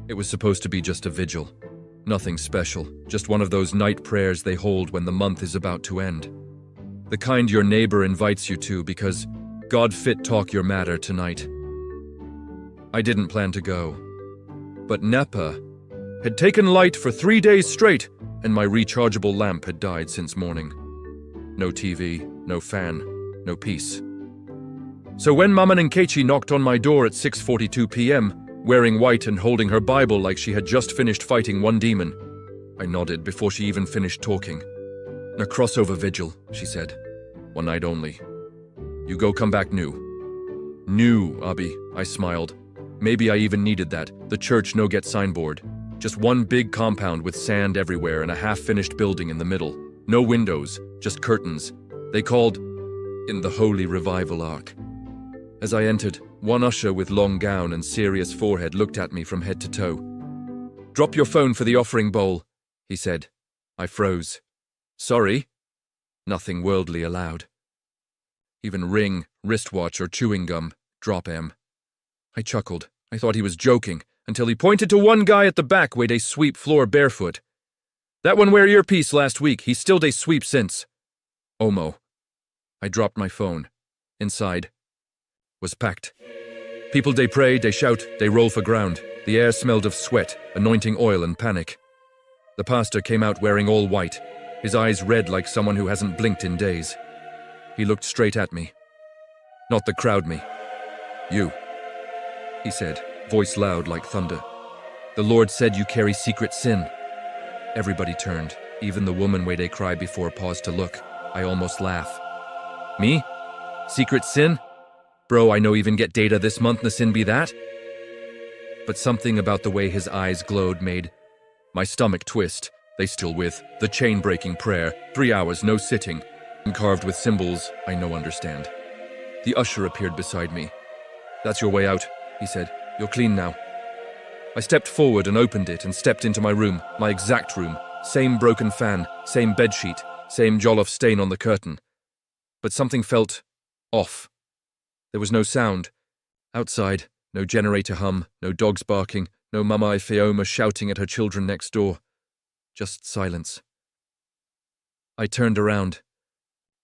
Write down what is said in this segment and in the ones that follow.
It was supposed to be just a vigil. Nothing special, just one of those night prayers they hold when the month is about to end. The kind your neighbor invites you to because God fit talk your matter tonight. I didn't plan to go, but NEPA had taken light for 3 days straight, and my rechargeable lamp had died since morning. No TV, no fan, no peace. So when Mama Nkechi knocked on my door at 6:42 p.m., wearing white and holding her Bible like she had just finished fighting one demon, I nodded before she even finished talking. "A crossover vigil," she said. "One night only. You go come back new." "New, Abi," I smiled. Maybe I even needed that. The church no get signboard. Just one big compound with sand everywhere and a half-finished building in the middle. No windows, just curtains. They called in the Holy Revival Ark. As I entered, one usher with long gown and serious forehead looked at me from head to toe. "Drop your phone for the offering bowl," he said. I froze. "Sorry?" Nothing worldly allowed. Even ring, wristwatch, or chewing gum. Drop em. I chuckled. I thought he was joking, until he pointed to one guy at the back where they sweep floor barefoot. "That one wear earpiece last week, he still they sweep since." Omo. I dropped my phone. Inside was packed. People they pray, they shout, they roll for ground. The air smelled of sweat, anointing oil, and panic. The pastor came out wearing all white, his eyes red like someone who hasn't blinked in days. He looked straight at me. Not the crowd me. "You," he said, voice loud like thunder. "The Lord said you carry secret sin." Everybody turned, even the woman where they cry before paused to look. I almost laugh. "Me? Secret sin? Bro, I no even get data this month, na sin be that?" But something about the way his eyes glowed made my stomach twist. They still with the chain-breaking prayer, 3 hours no sitting, and carved with symbols I no understand. The usher appeared beside me. "That's your way out," he said. "You're clean now." I stepped forward and opened it and stepped into my room, my exact room. Same broken fan, same bedsheet, same jollof stain on the curtain. But something felt off. There was no sound. Outside, no generator hum, no dogs barking, no Mama Ifeoma shouting at her children next door. Just silence. I turned around.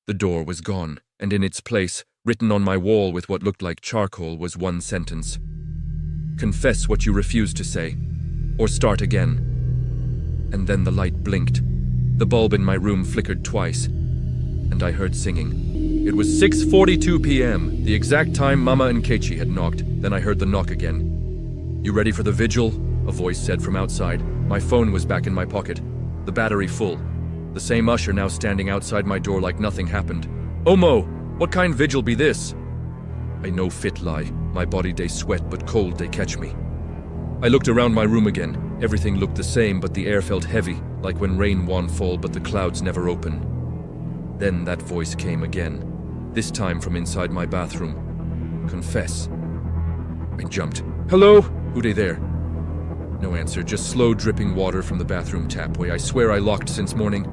The door was gone, and in its place, written on my wall with what looked like charcoal, was one sentence. "Confess what you refuse to say, or start again." And then the light blinked. The bulb in my room flickered twice, and I heard singing. It was 6:42 p.m., the exact time Mama Nkechi had knocked. Then I heard the knock again. "You ready for the vigil?" a voice said from outside. My phone was back in my pocket, the battery full. The same usher now standing outside my door like nothing happened. "Omo, what kind vigil be this?" I no fit lie. My body they sweat, but cold they catch me. I looked around my room again. Everything looked the same, but the air felt heavy, like when rain won't fall but the clouds never open. Then that voice came again, this time from inside my bathroom. "Confess." I jumped. "Hello? Who they there?" No answer, just slow dripping water from the bathroom tap, where I swear I locked since morning.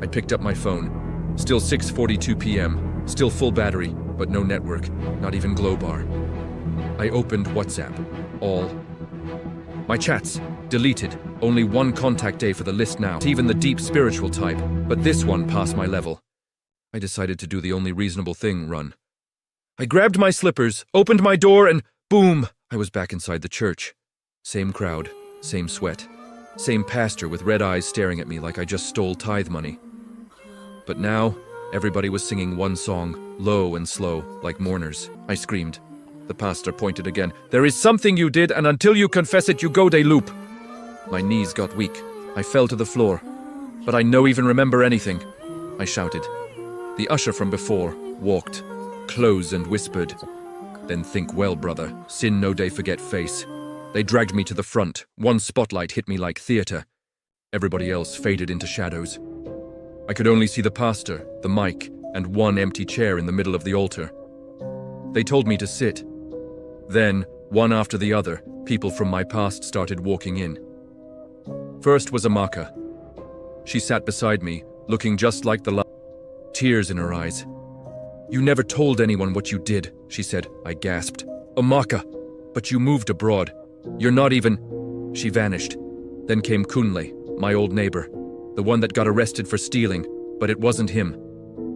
I picked up my phone. Still 6:42 p.m., still full battery, but no network, not even glow bar. I opened WhatsApp. All my chats deleted. Only one contact day for the list now. Even the deep spiritual type, but this one passed my level. I decided to do the only reasonable thing, run. I grabbed my slippers, opened my door, and boom, I was back inside the church. Same crowd, same sweat, same pastor with red eyes staring at me like I just stole tithe money. But now, everybody was singing one song, low and slow, like mourners. I screamed. The pastor pointed again. "There is something you did, and until you confess it, you go de loop." My knees got weak. I fell to the floor. But I no even remember anything. I shouted. The usher from before walked, close and whispered. "Then think well, brother. Sin no day forget face." They dragged me to the front. One spotlight hit me like theater. Everybody else faded into shadows. I could only see the pastor, the mic, and one empty chair in the middle of the altar. They told me to sit. Then, one after the other, people from my past started walking in. First was Amaka. She sat beside me, looking just like the tears in her eyes. "You never told anyone what you did," she said. I gasped. "Amaka, but you moved abroad. You're not even..." She vanished. Then came Kunle, my old neighbor, the one that got arrested for stealing, but it wasn't him.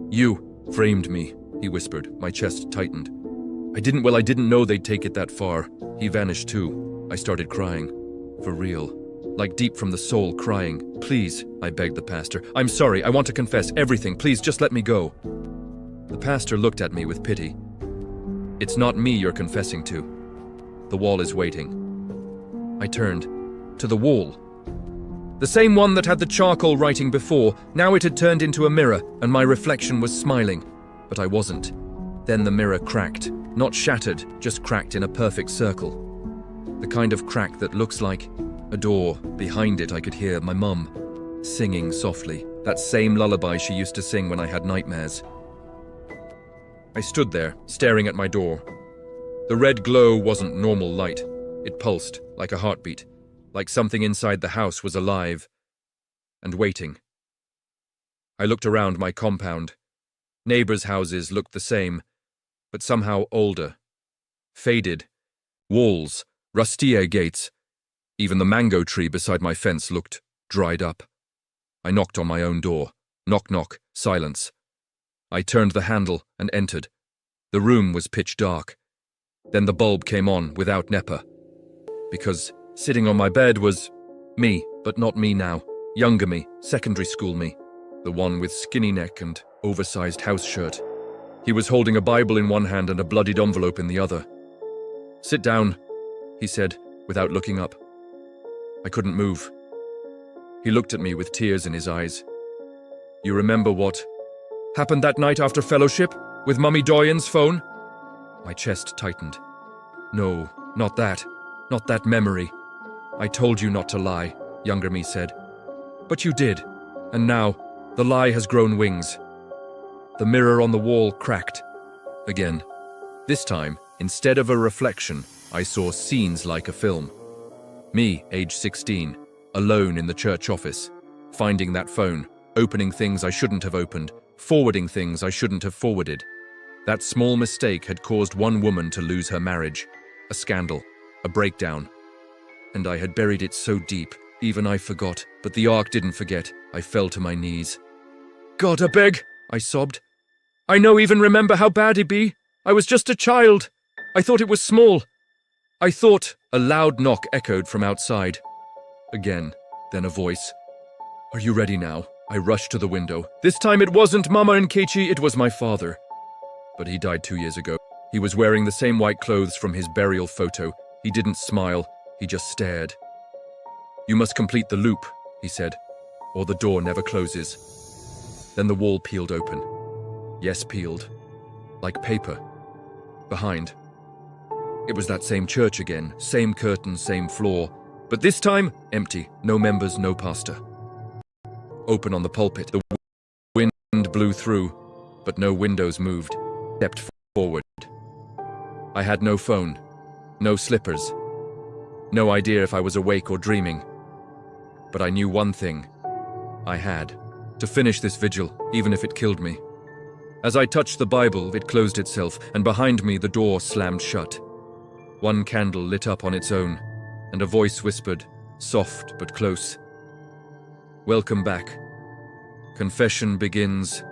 You framed me, he whispered. My chest tightened. I didn't know they'd take it that far. He vanished too. I started crying. For real. Like deep from the soul, crying. Please, I begged the pastor. I'm sorry, I want to confess everything. Please, just let me go. The pastor looked at me with pity. It's not me you're confessing to. The wall is waiting. I turned. To the wall. The same one that had the charcoal writing before. Now it had turned into a mirror, and my reflection was smiling. But I wasn't. Then the mirror cracked. Not shattered, just cracked in a perfect circle. The kind of crack that looks like a door. Behind it I could hear my mum singing softly, that same lullaby she used to sing when I had nightmares. I stood there, staring at my door. The red glow wasn't normal light. It pulsed, like a heartbeat, like something inside the house was alive and waiting. I looked around my compound. Neighbors' houses looked the same, but somehow older, faded. Walls, rusty gates. Even the mango tree beside my fence looked dried up. I knocked on my own door. Knock, knock, silence. I turned the handle and entered. The room was pitch dark. Then the bulb came on without NEPA. Because sitting on my bed was me, but not me now. Younger me, secondary school me. The one with skinny neck and oversized house shirt. He was holding a Bible in one hand and a bloodied envelope in the other. Sit down, he said, without looking up. I couldn't move. He looked at me with tears in his eyes. You remember what happened that night after fellowship, with Mummy Doyen's phone? My chest tightened. No, not that. Not that memory. I told you not to lie, younger me said. But you did, and now the lie has grown wings. The mirror on the wall cracked. Again. This time, instead of a reflection, I saw scenes like a film. Me, age 16, alone in the church office, finding that phone, opening things I shouldn't have opened, forwarding things I shouldn't have forwarded. That small mistake had caused one woman to lose her marriage, a scandal, a breakdown. And I had buried it so deep, even I forgot, but the ark didn't forget. I fell to my knees. God, I beg, I sobbed. I no even remember how bad it be. I was just a child. I thought it was small. I thought. A loud knock echoed from outside. Again, then a voice. Are you ready now? I rushed to the window. This time it wasn't Mama and Kechi, it was my father. But he died 2 years ago. He was wearing the same white clothes from his burial photo. He didn't smile, he just stared. You must complete the loop, he said, or the door never closes. Then the wall peeled open. Yes, peeled. Like paper. Behind. It was that same church again, same curtain, same floor, but this time, empty, no members, no pastor. Open on the pulpit, the wind blew through, but no windows moved. Stepped forward. I had no phone, no slippers, no idea if I was awake or dreaming. But I knew one thing. I had to finish this vigil, even if it killed me. As I touched the Bible, it closed itself, and behind me the door slammed shut. One candle lit up on its own, and a voice whispered, soft but close. Welcome back. Confession begins.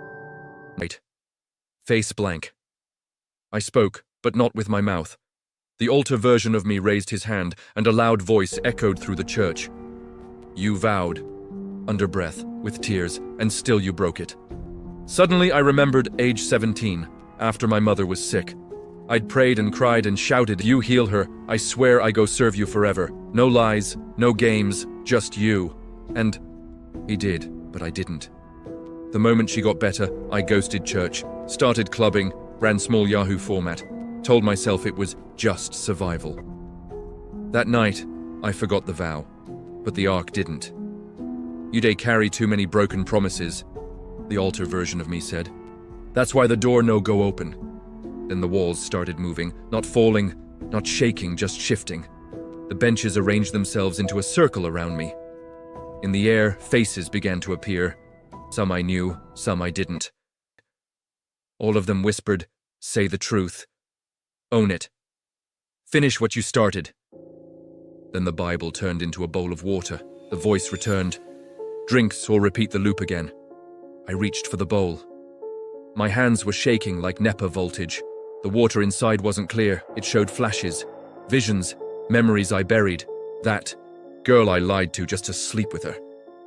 Wait. Face blank. I spoke, but not with my mouth. The altar version of me raised his hand, and a loud voice echoed through the church. You vowed, under breath, with tears, and still you broke it. Suddenly I remembered age 17, after my mother was sick. I'd prayed and cried and shouted, you heal her, I swear I go serve you forever. No lies, no games, just you. And he did, but I didn't. The moment she got better, I ghosted church, started clubbing, ran small Yahoo format, told myself it was just survival. That night, I forgot the vow, but the ark didn't. You'd carry too many broken promises, the altar version of me said. That's why the door no go open. Then the walls started moving, not falling, not shaking, just shifting. The benches arranged themselves into a circle around me. In the air, faces began to appear. Some I knew, some I didn't. All of them whispered, say the truth. Own it. Finish what you started. Then the Bible turned into a bowl of water. The voice returned. Drinks or repeat the loop again. I reached for the bowl. My hands were shaking like NEPA voltage. The water inside wasn't clear. It showed flashes, visions, memories I buried. That girl I lied to just to sleep with her.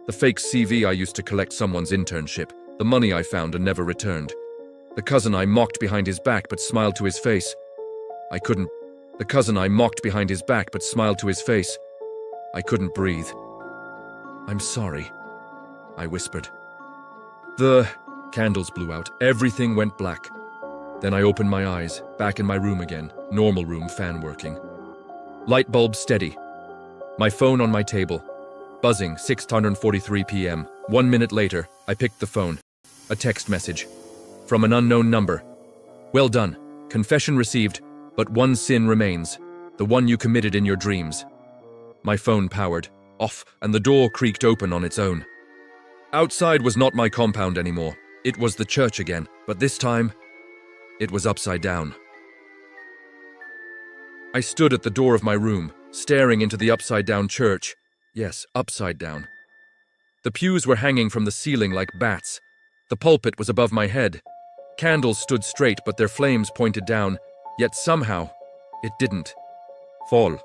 The fake CV I used to collect someone's internship. The money I found and never returned. The cousin I mocked behind his back but smiled to his face. The cousin I mocked behind his back but smiled to his face. I couldn't breathe. "I'm sorry," I whispered. The candles blew out. Everything went black. Then I opened my eyes, back in my room again. Normal room, fan working. Light bulb steady. My phone on my table. Buzzing, 6:43 p.m. 1 minute later, I picked the phone. A text message. From an unknown number. "Well done. Confession received, but one sin remains. The one you committed in your dreams." My phone powered, off, and the door creaked open on its own. Outside was not my compound anymore. It was the church again, but this time, it was upside down. I stood at the door of my room, staring into the upside-down church. Yes, upside down. The pews were hanging from the ceiling like bats. The pulpit was above my head. Candles stood straight, but their flames pointed down, yet somehow, it didn't fall.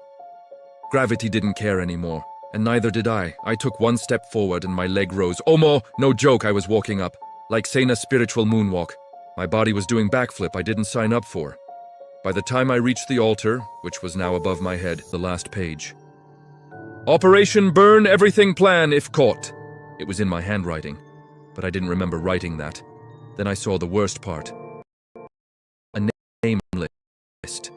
Gravity didn't care anymore, and neither did I. I took one step forward and my leg rose. Omo, no joke, I was walking up, like saying a spiritual moonwalk. My body was doing backflip I didn't sign up for. By the time I reached the altar, which was now above my head, the last page. "Operation Burn Everything Plan if caught." It was in my handwriting, but I didn't remember writing that. Then I saw the worst part. A name list.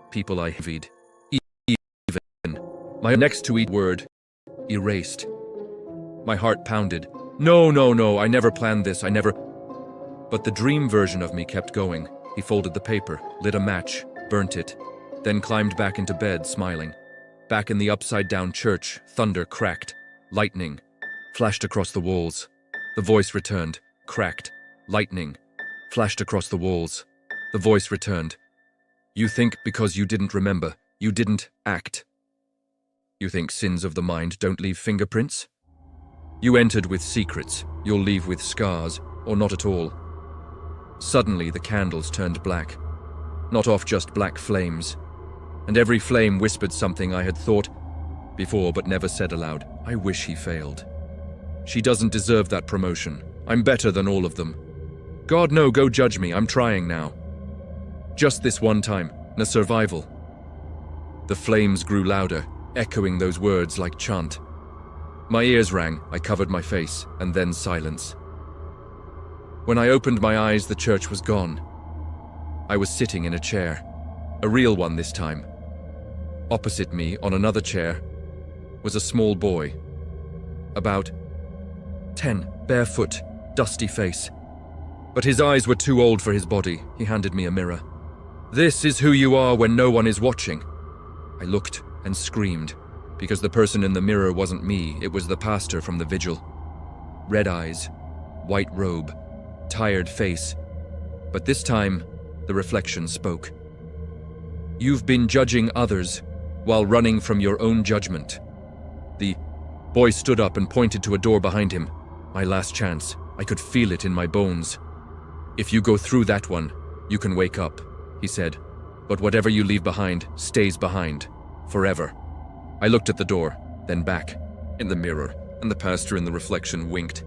People I envied. Even my next to each word, erased. My heart pounded. No, I never planned this, But the dream version of me kept going. He folded the paper, lit a match, burnt it, then climbed back into bed, smiling. Back in the upside-down church, thunder cracked. Lightning flashed across the walls. The voice returned, cracked. Lightning flashed across the walls. The voice returned. "You think because you didn't remember, you didn't act. You think sins of the mind don't leave fingerprints? You entered with secrets, you'll leave with scars, or not at all." Suddenly the candles turned black. Not off just black flames. And every flame whispered something I had thought before but never said aloud. I wish he failed. She doesn't deserve that promotion. I'm better than all of them. God, no, go judge me, I'm trying now. Just this one time, na survival. The flames grew louder, echoing those words like chant. My ears rang, I covered my face, and then silence. When I opened my eyes, the church was gone. I was sitting in a chair, a real one this time. Opposite me, on another chair, was a small boy. About 10, barefoot, dusty face. But his eyes were too old for his body. He handed me a mirror. "This is who you are when no one is watching." I looked and screamed, because the person in the mirror wasn't me, it was the pastor from the vigil. Red eyes, white robe, tired face. But this time, the reflection spoke. "You've been judging others while running from your own judgment." The boy stood up and pointed to a door behind him. My last chance. I could feel it in my bones. "If you go through that one, you can wake up," he said. "But whatever you leave behind stays behind. Forever." I looked at the door, then back, in the mirror, and the pastor in the reflection winked.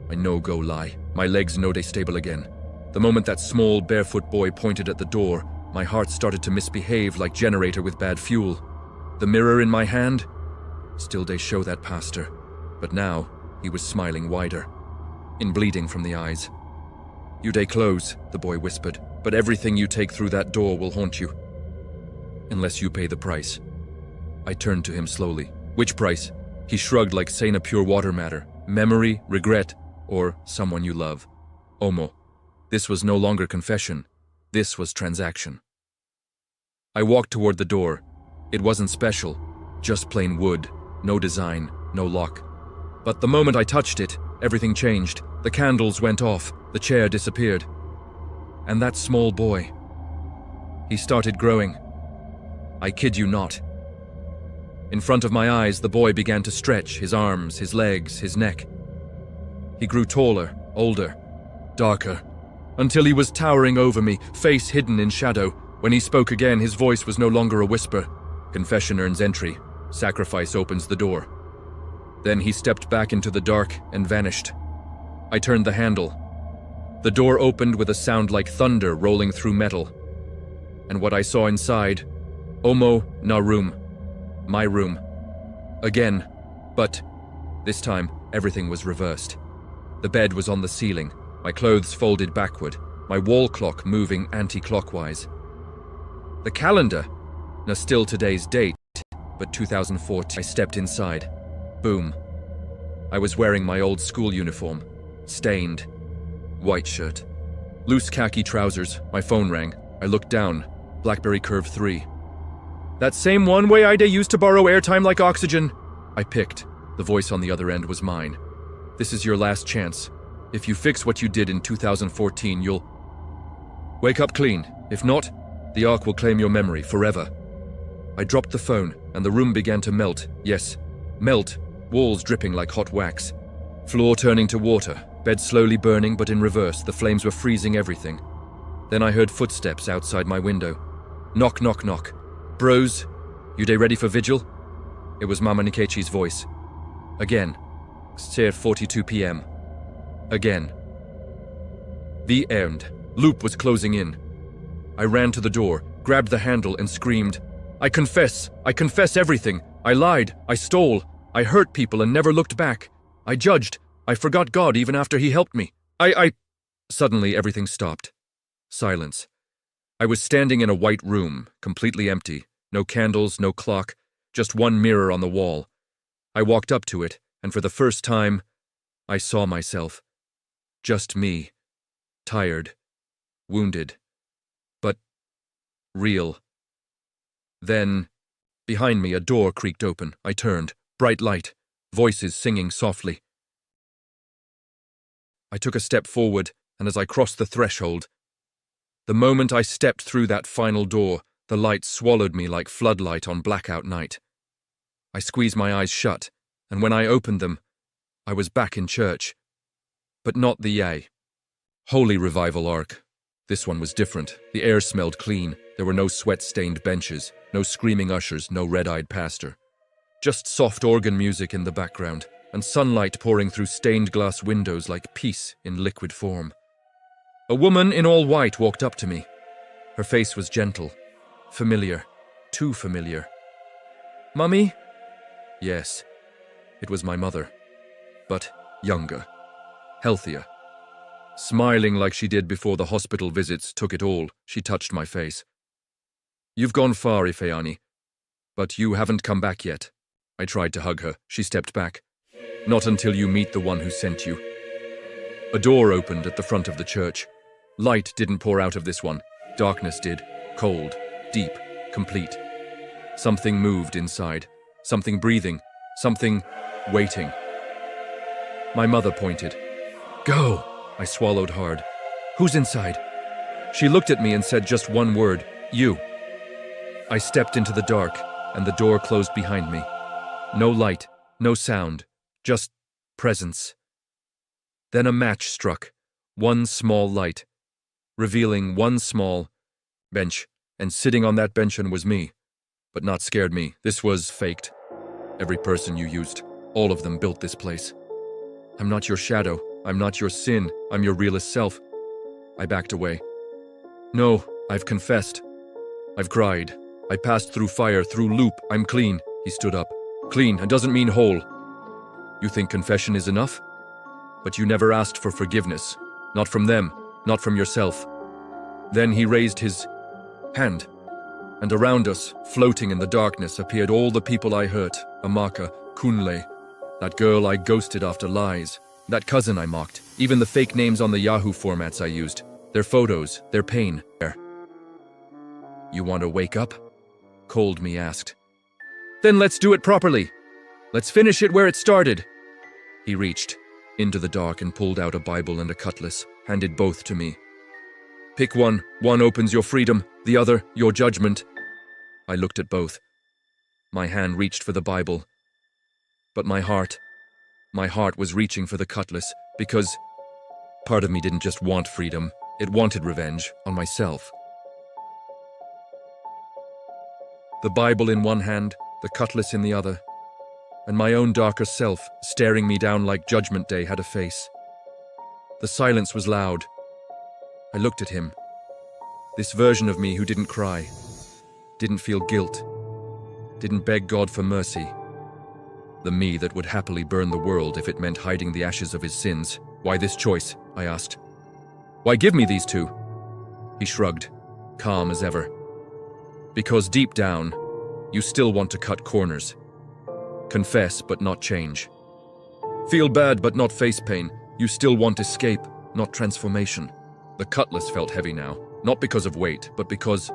I no-go lie. My legs no day stable again. The moment that small, barefoot boy pointed at the door, my heart started to misbehave like generator with bad fuel. The mirror in my hand? Still they show that pastor. But now, he was smiling wider, in bleeding from the eyes. "You day close," the boy whispered, "but everything you take through that door will haunt you. Unless you pay the price." I turned to him slowly. "Which price?" He shrugged like saying a pure water matter. "Memory, regret, or someone you love." Omo. This was no longer confession. This was transaction. I walked toward the door. It wasn't special, just plain wood, no design, no lock. But the moment I touched it, everything changed. The candles went off, the chair disappeared. And that small boy, he started growing. I kid you not. In front of my eyes, the boy began to stretch, his arms, his legs, his neck. He grew taller, older, darker, until he was towering over me, face hidden in shadow. When he spoke again, his voice was no longer a whisper. Confession earns entry. Sacrifice opens the door. Then he stepped back into the dark and vanished. I turned the handle. The door opened with a sound like thunder rolling through metal. And what I saw inside, Omo na room. My room. Again, but this time everything was reversed. The bed was on the ceiling, my clothes folded backward, my wall clock moving anti-clockwise. The calendar, now still today's date, but 2014. I stepped inside. Boom. I was wearing my old school uniform, stained, white shirt, loose khaki trousers. My phone rang. I looked down. BlackBerry Curve 3. That same one way I used to borrow airtime like oxygen. I picked. The voice on the other end was mine. This is your last chance. If you fix what you did in 2014, you'll wake up clean. If not, the Ark will claim your memory forever. I dropped the phone, and the room began to melt. Yes, melt. Walls dripping like hot wax. Floor turning to water. Bed slowly burning, but in reverse. The flames were freezing everything. Then I heard footsteps outside my window. Knock, knock, knock. Bros, you day ready for vigil? It was Mama Nikechi's voice. Again. It's 42 p.m. Again. The end. Loop was closing in. I ran to the door, grabbed the handle, and screamed, I confess everything. I lied, I stole, I hurt people and never looked back. I judged, I forgot God even after he helped me. Suddenly everything stopped. Silence. I was standing in a white room, completely empty. No candles, no clock, just one mirror on the wall. I walked up to it, and for the first time, I saw myself. Just me. Tired. Wounded. But real. Then, behind me, a door creaked open. I turned. Bright light. Voices singing softly. I took a step forward, and as I crossed the threshold, the moment I stepped through that final door, the light swallowed me like floodlight on blackout night. I squeezed my eyes shut, and when I opened them, I was back in church. But not the Holy Revival Ark. This one was different. The air smelled clean. There were no sweat-stained benches, no screaming ushers, no red-eyed pastor. Just soft organ music in the background, and sunlight pouring through stained glass windows like peace in liquid form. A woman in all white walked up to me. Her face was gentle, familiar, too familiar. Mummy? Yes, it was my mother, but younger, healthier. Smiling like she did before the hospital visits took it all, she touched my face. You've gone far, Ifeani, but you haven't come back yet. I tried to hug her. She stepped back. Not until you meet the one who sent you. A door opened at the front of the church. Light didn't pour out of this one. Darkness did. Cold, deep, complete. Something moved inside. Something breathing. Something waiting. My mother pointed. Go! I swallowed hard. Who's inside? She looked at me and said just one word. You. I stepped into the dark, and the door closed behind me. No light, no sound, just presence. Then a match struck. One small light, revealing one small bench, and sitting on that bench was me. But not scared me. This was faked. Every person you used, all of them built this place. I'm not your shadow. I'm not your sin. I'm your realest self. I backed away. No, I've confessed. I've cried. I passed through fire, through loop. I'm clean. He stood up. Clean, and doesn't mean whole. You think confession is enough? But you never asked for forgiveness. Not from them, not from yourself. Then he raised his hand, and around us, floating in the darkness, appeared all the people I hurt. Amaka, Kunle, that girl I ghosted after lies, that cousin I mocked, even the fake names on the Yahoo formats I used, their photos, their pain. You want to wake up? Cold me asked. Then let's do it properly. Let's finish it where it started. He reached into the dark and pulled out a Bible and a cutlass, handed both to me. Pick one. One opens your freedom, the other, your judgment. I looked at both. My hand reached for the Bible. But my heart was reaching for the cutlass because part of me didn't just want freedom, it wanted revenge on myself. The Bible in one hand, the cutlass in the other, and my own darker self staring me down like Judgment Day had a face. The silence was loud. I looked at him. This version of me who didn't cry, didn't feel guilt, didn't beg God for mercy. The me that would happily burn the world if it meant hiding the ashes of his sins. Why this choice? I asked. Why give me these two? He shrugged, calm as ever. Because deep down, you still want to cut corners. Confess but not change. Feel bad but not face pain. You still want escape, not transformation. The cutlass felt heavy now, not because of weight, but because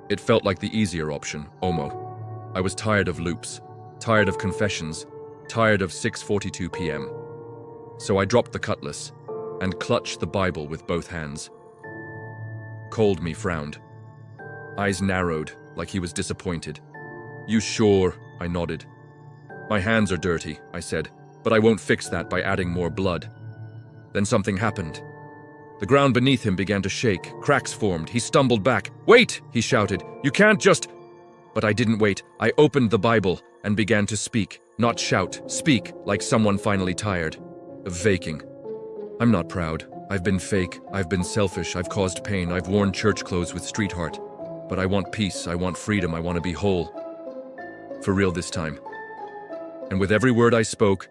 it felt like the easier option, Omo. I was tired of loops, tired of confessions, tired of 6:42 p.m. So I dropped the cutlass and clutched the Bible with both hands. Cold me frowned. Eyes narrowed, like he was disappointed. You sure? I nodded. My hands are dirty, I said, but I won't fix that by adding more blood. Then something happened. The ground beneath him began to shake, cracks formed, he stumbled back. Wait, he shouted, you can't just... But I didn't wait. I opened the Bible and began to speak, not shout, speak like someone finally tired of faking. I'm not proud. I've been fake, I've been selfish, I've caused pain, I've worn church clothes with street heart. But I want peace, I want freedom, I want to be whole. For real this time. And with every word I spoke,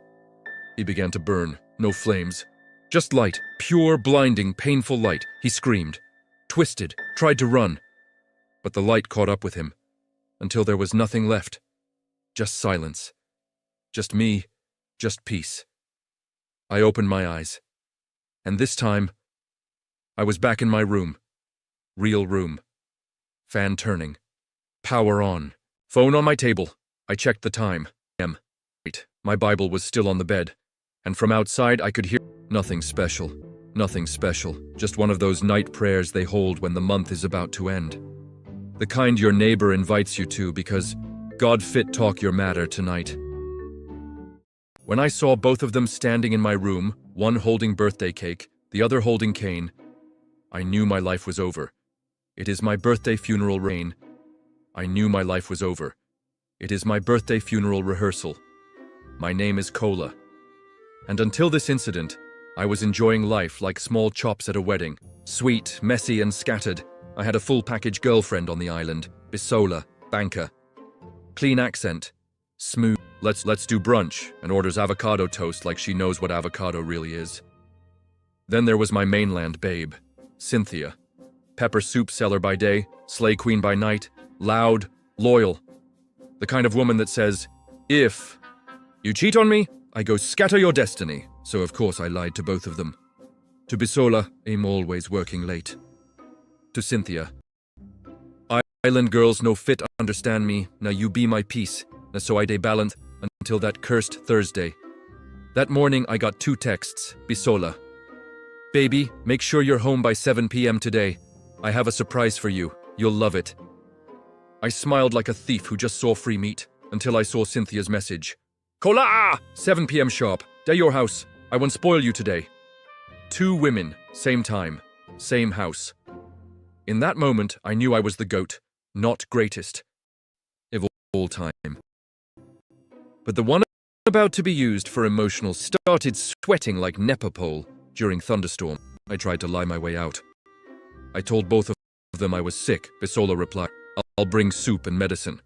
he began to burn, no flames. Just light, pure, blinding, painful light. He screamed, twisted, tried to run. But the light caught up with him, until there was nothing left. Just silence. Just me, just peace. I opened my eyes. And this time, I was back in my room. Real room. Fan turning. Power on. Phone on my table. I checked the time. My Bible was still on the bed, and from outside I could hear nothing special, just one of those night prayers they hold when the month is about to end. The kind your neighbor invites you to because God fit talk your matter tonight. When I saw both of them standing in my room, one holding birthday cake, the other holding cane, I knew my life was over. It is my birthday funeral rain. I knew my life was over. It is my birthday funeral rehearsal. My name is Cola. And until this incident, I was enjoying life like small chops at a wedding. Sweet, messy, and scattered. I had a full package girlfriend on the island. Bisola, banker. Clean accent. Smooth. Let's do brunch, and orders avocado toast like she knows what avocado really is. Then there was my mainland babe, Cynthia. Pepper soup seller by day, slay queen by night, loud, loyal. The kind of woman that says, if you cheat on me, I go scatter your destiny. So of course I lied to both of them. To Bisola, I'm always working late. To Cynthia, island girls no fit understand me, now you be my peace, na so I day balance until that cursed Thursday. That morning I got 2 texts, Bisola. Baby, make sure you're home by 7 p.m. today. I have a surprise for you, you'll love it. I smiled like a thief who just saw free meat, until I saw Cynthia's message. Cola! 7 p.m. sharp, day your house, I won't spoil you today. 2 women, same time, same house. In that moment, I knew I was the GOAT, not greatest of all time. But the one about to be used for emotional started sweating like Nepopole during thunderstorm. I tried to lie my way out. I told both of them I was sick. Bisola replied, I'll bring soup and medicine.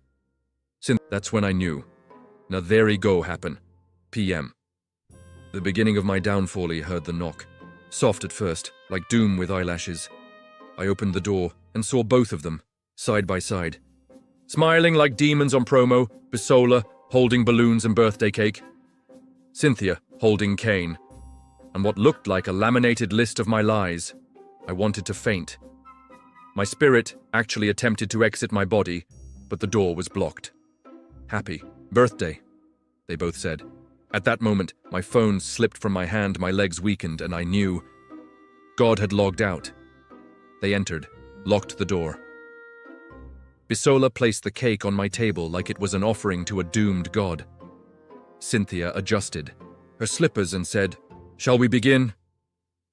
That's when I knew. Now there he go happen. PM. The beginning of my downfall. He heard the knock. Soft at first, like doom with eyelashes. I opened the door and saw both of them, side by side. Smiling like demons on promo, Bisola holding balloons and birthday cake. Cynthia holding cane. And what looked like a laminated list of my lies. I wanted to faint. My spirit actually attempted to exit my body, but the door was blocked. Happy birthday, they both said. At that moment, my phone slipped from my hand, my legs weakened, and I knew God had logged out. They entered, locked the door. Bisola placed the cake on my table like it was an offering to a doomed god. Cynthia adjusted her slippers and said, "Shall we begin?"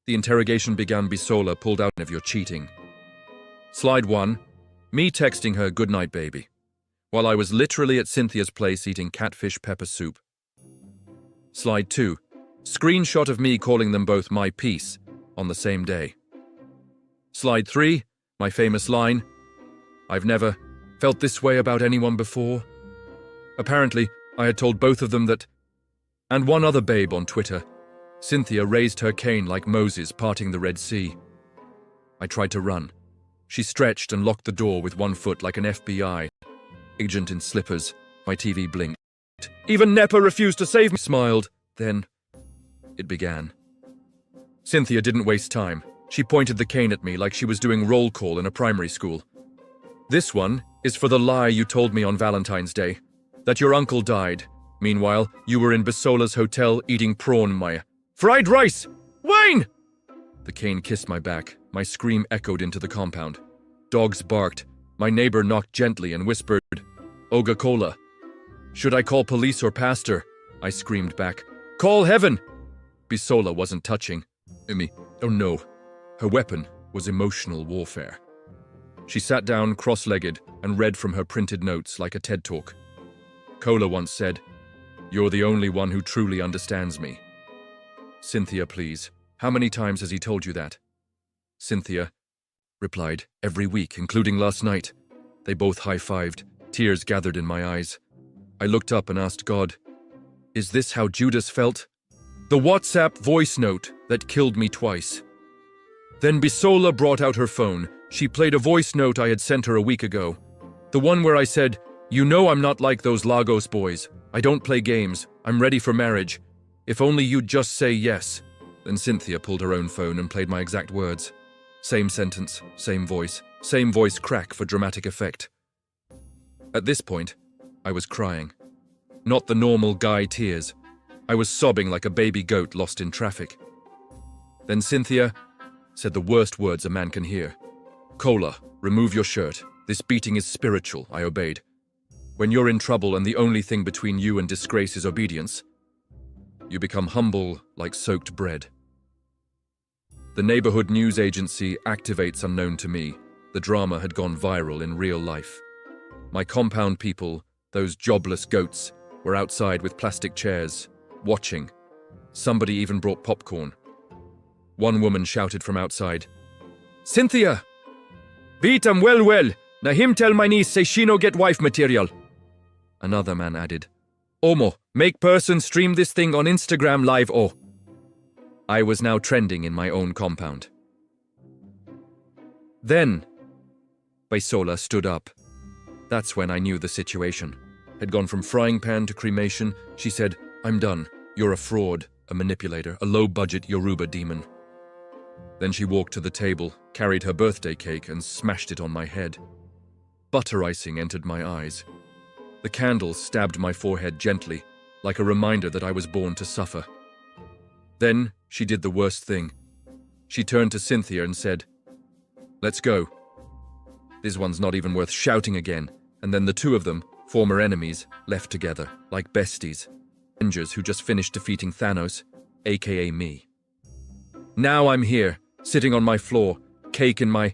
The interrogation began. Bisola pulled out of your cheating. Slide 1. Me texting her "Good night, baby," while I was literally at Cynthia's place eating catfish pepper soup. Slide 2. Screenshot of me calling them both my piece on the same day. Slide 3. My famous line, "I've never felt this way about anyone before." Apparently, I had told both of them that. And one other babe on Twitter. Cynthia raised her cane like Moses parting the Red Sea. I tried to run. She stretched and locked the door with one foot like an FBI agent in slippers. My TV blinked. Even Nepa refused to save me. Smiled. Then it began. Cynthia didn't waste time. She pointed the cane at me like she was doing roll call in a primary school. "This one is for the lie you told me on Valentine's Day, that your uncle died. Meanwhile, you were in Bisola's hotel eating prawn my fried rice. Wayne!" The cane kissed my back. My scream echoed into the compound. Dogs barked. My neighbor knocked gently and whispered, "Oga Cola." "Should I call police or pastor?" I screamed back. "Call heaven!" Bisola wasn't touching me. Oh no. Her weapon was emotional warfare. She sat down cross-legged and read from her printed notes like a TED Talk. Cola once said, "You're the only one who truly understands me." "Cynthia, please. How many times has he told you that?" Cynthia replied, "Every week, including last night." They both high-fived. Tears gathered in my eyes. I looked up and asked God, "Is this how Judas felt?" The WhatsApp voice note that killed me twice. Then Bisola brought out her phone. She played a voice note I had sent her a week ago. The one where I said, "You know I'm not like those Lagos boys. I don't play games. I'm ready for marriage. If only you'd just say yes." Then Cynthia pulled her own phone and played my exact words. Same sentence, same voice crack for dramatic effect. At this point, I was crying. Not the normal guy tears. I was sobbing like a baby goat lost in traffic. Then Cynthia said the worst words a man can hear. "Cola, remove your shirt. This beating is spiritual," I obeyed. "When you're in trouble and the only thing between you and disgrace is obedience, you become humble like soaked bread." The neighborhood news agency activates unknown to me. The drama had gone viral in real life. My compound people, those jobless goats, were outside with plastic chairs, watching. Somebody even brought popcorn. One woman shouted from outside, "Cynthia! Beat 'em well. Na him tell my niece say she no get wife material." Another man added, "Omo, make person stream this thing on Instagram live oh." I was now trending in my own compound. Then, Bisola stood up. That's when I knew the situation had gone from frying pan to cremation. She said, "I'm done. You're a fraud, a manipulator, a low-budget Yoruba demon." Then she walked to the table, carried her birthday cake, and smashed it on my head. Butter icing entered my eyes. The candles stabbed my forehead gently, like a reminder that I was born to suffer. Then she did the worst thing. She turned to Cynthia and said, "Let's go." This one's not even worth shouting again. And then the two of them, former enemies, left together, like besties. Avengers who just finished defeating Thanos, aka me. Now I'm here, sitting on my floor, cake in my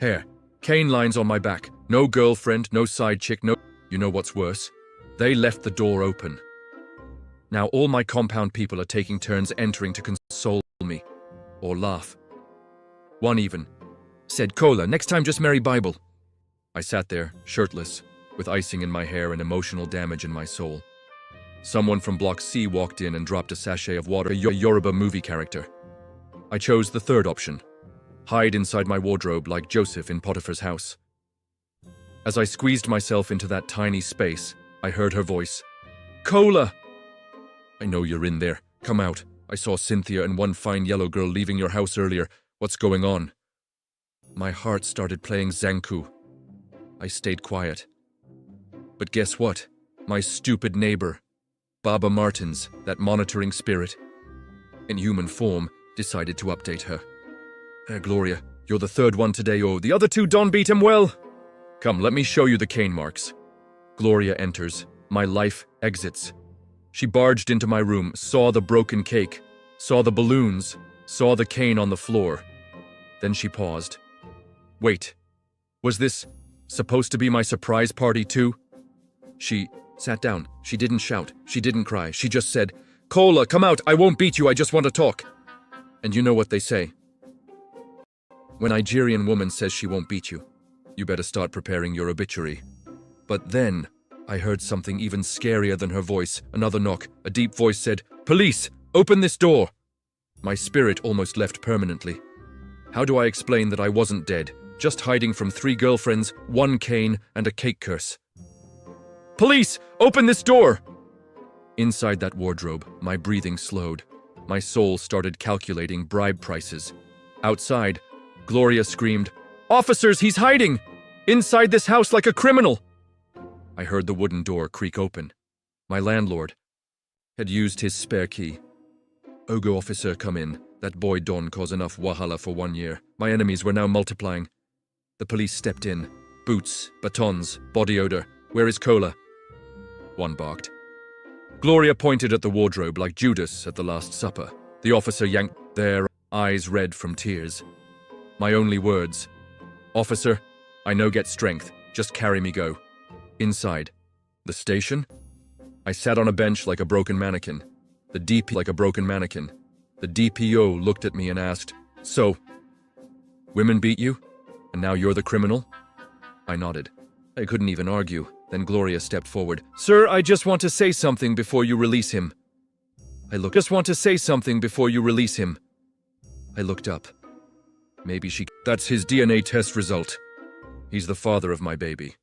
hair, cane lines on my back, no girlfriend, no side chick, no... You know what's worse? They left the door open. Now all my compound people are taking turns entering to console me, or laugh. One even said, "Cola, next time just marry Bible." I sat there, shirtless, with icing in my hair and emotional damage in my soul. Someone from Block C walked in and dropped a sachet of water, a Yoruba movie character. I chose the third option, hide inside my wardrobe like Joseph in Potiphar's house. As I squeezed myself into that tiny space, I heard her voice. "Cola! I know you're in there. Come out. I saw Cynthia and one fine yellow girl leaving your house earlier. What's going on?" My heart started playing Zanku. I stayed quiet. But guess what? My stupid neighbor, Baba Martins, that monitoring spirit, in human form, decided to update her. Gloria, you're the third one today, oh, the other two don't beat him well. Come, let me show you the cane marks. Gloria enters. My life exits. She barged into my room, saw the broken cake, saw the balloons, saw the cane on the floor. Then she paused. Wait, was this supposed to be my surprise party too? She sat down. She didn't shout. She didn't cry. She just said, Cola, come out. I won't beat you. I just want to talk. And you know what they say. When a Nigerian woman says she won't beat you, you better start preparing your obituary. But then I heard something even scarier than her voice. Another knock. A deep voice said, Police, open this door. My spirit almost left permanently. How do I explain that I wasn't dead, just hiding from 3 girlfriends, 1 cane, and a cake curse? Police, open this door! Inside that wardrobe, my breathing slowed. My soul started calculating bribe prices. Outside, Gloria screamed, Officers, he's hiding! Inside this house like a criminal! I heard the wooden door creak open. My landlord had used his spare key. Ogo officer, come in. That boy Don caused enough wahala for 1 year. My enemies were now multiplying. The police stepped in. Boots, batons, body odor. Where is Cola? One barked. Gloria pointed at the wardrobe like Judas at the Last Supper. The officer yanked, their eyes red from tears. My only words, Officer, I no get strength, just carry me go. Inside. The station? I sat on a bench like a broken mannequin. The DPO looked at me and asked, So, women beat you? And now you're the criminal? I nodded. I couldn't even argue. Then Gloria stepped forward. Sir, I just want to say something before you release him. I looked up. Maybe she... That's his DNA test result. He's the father of my baby.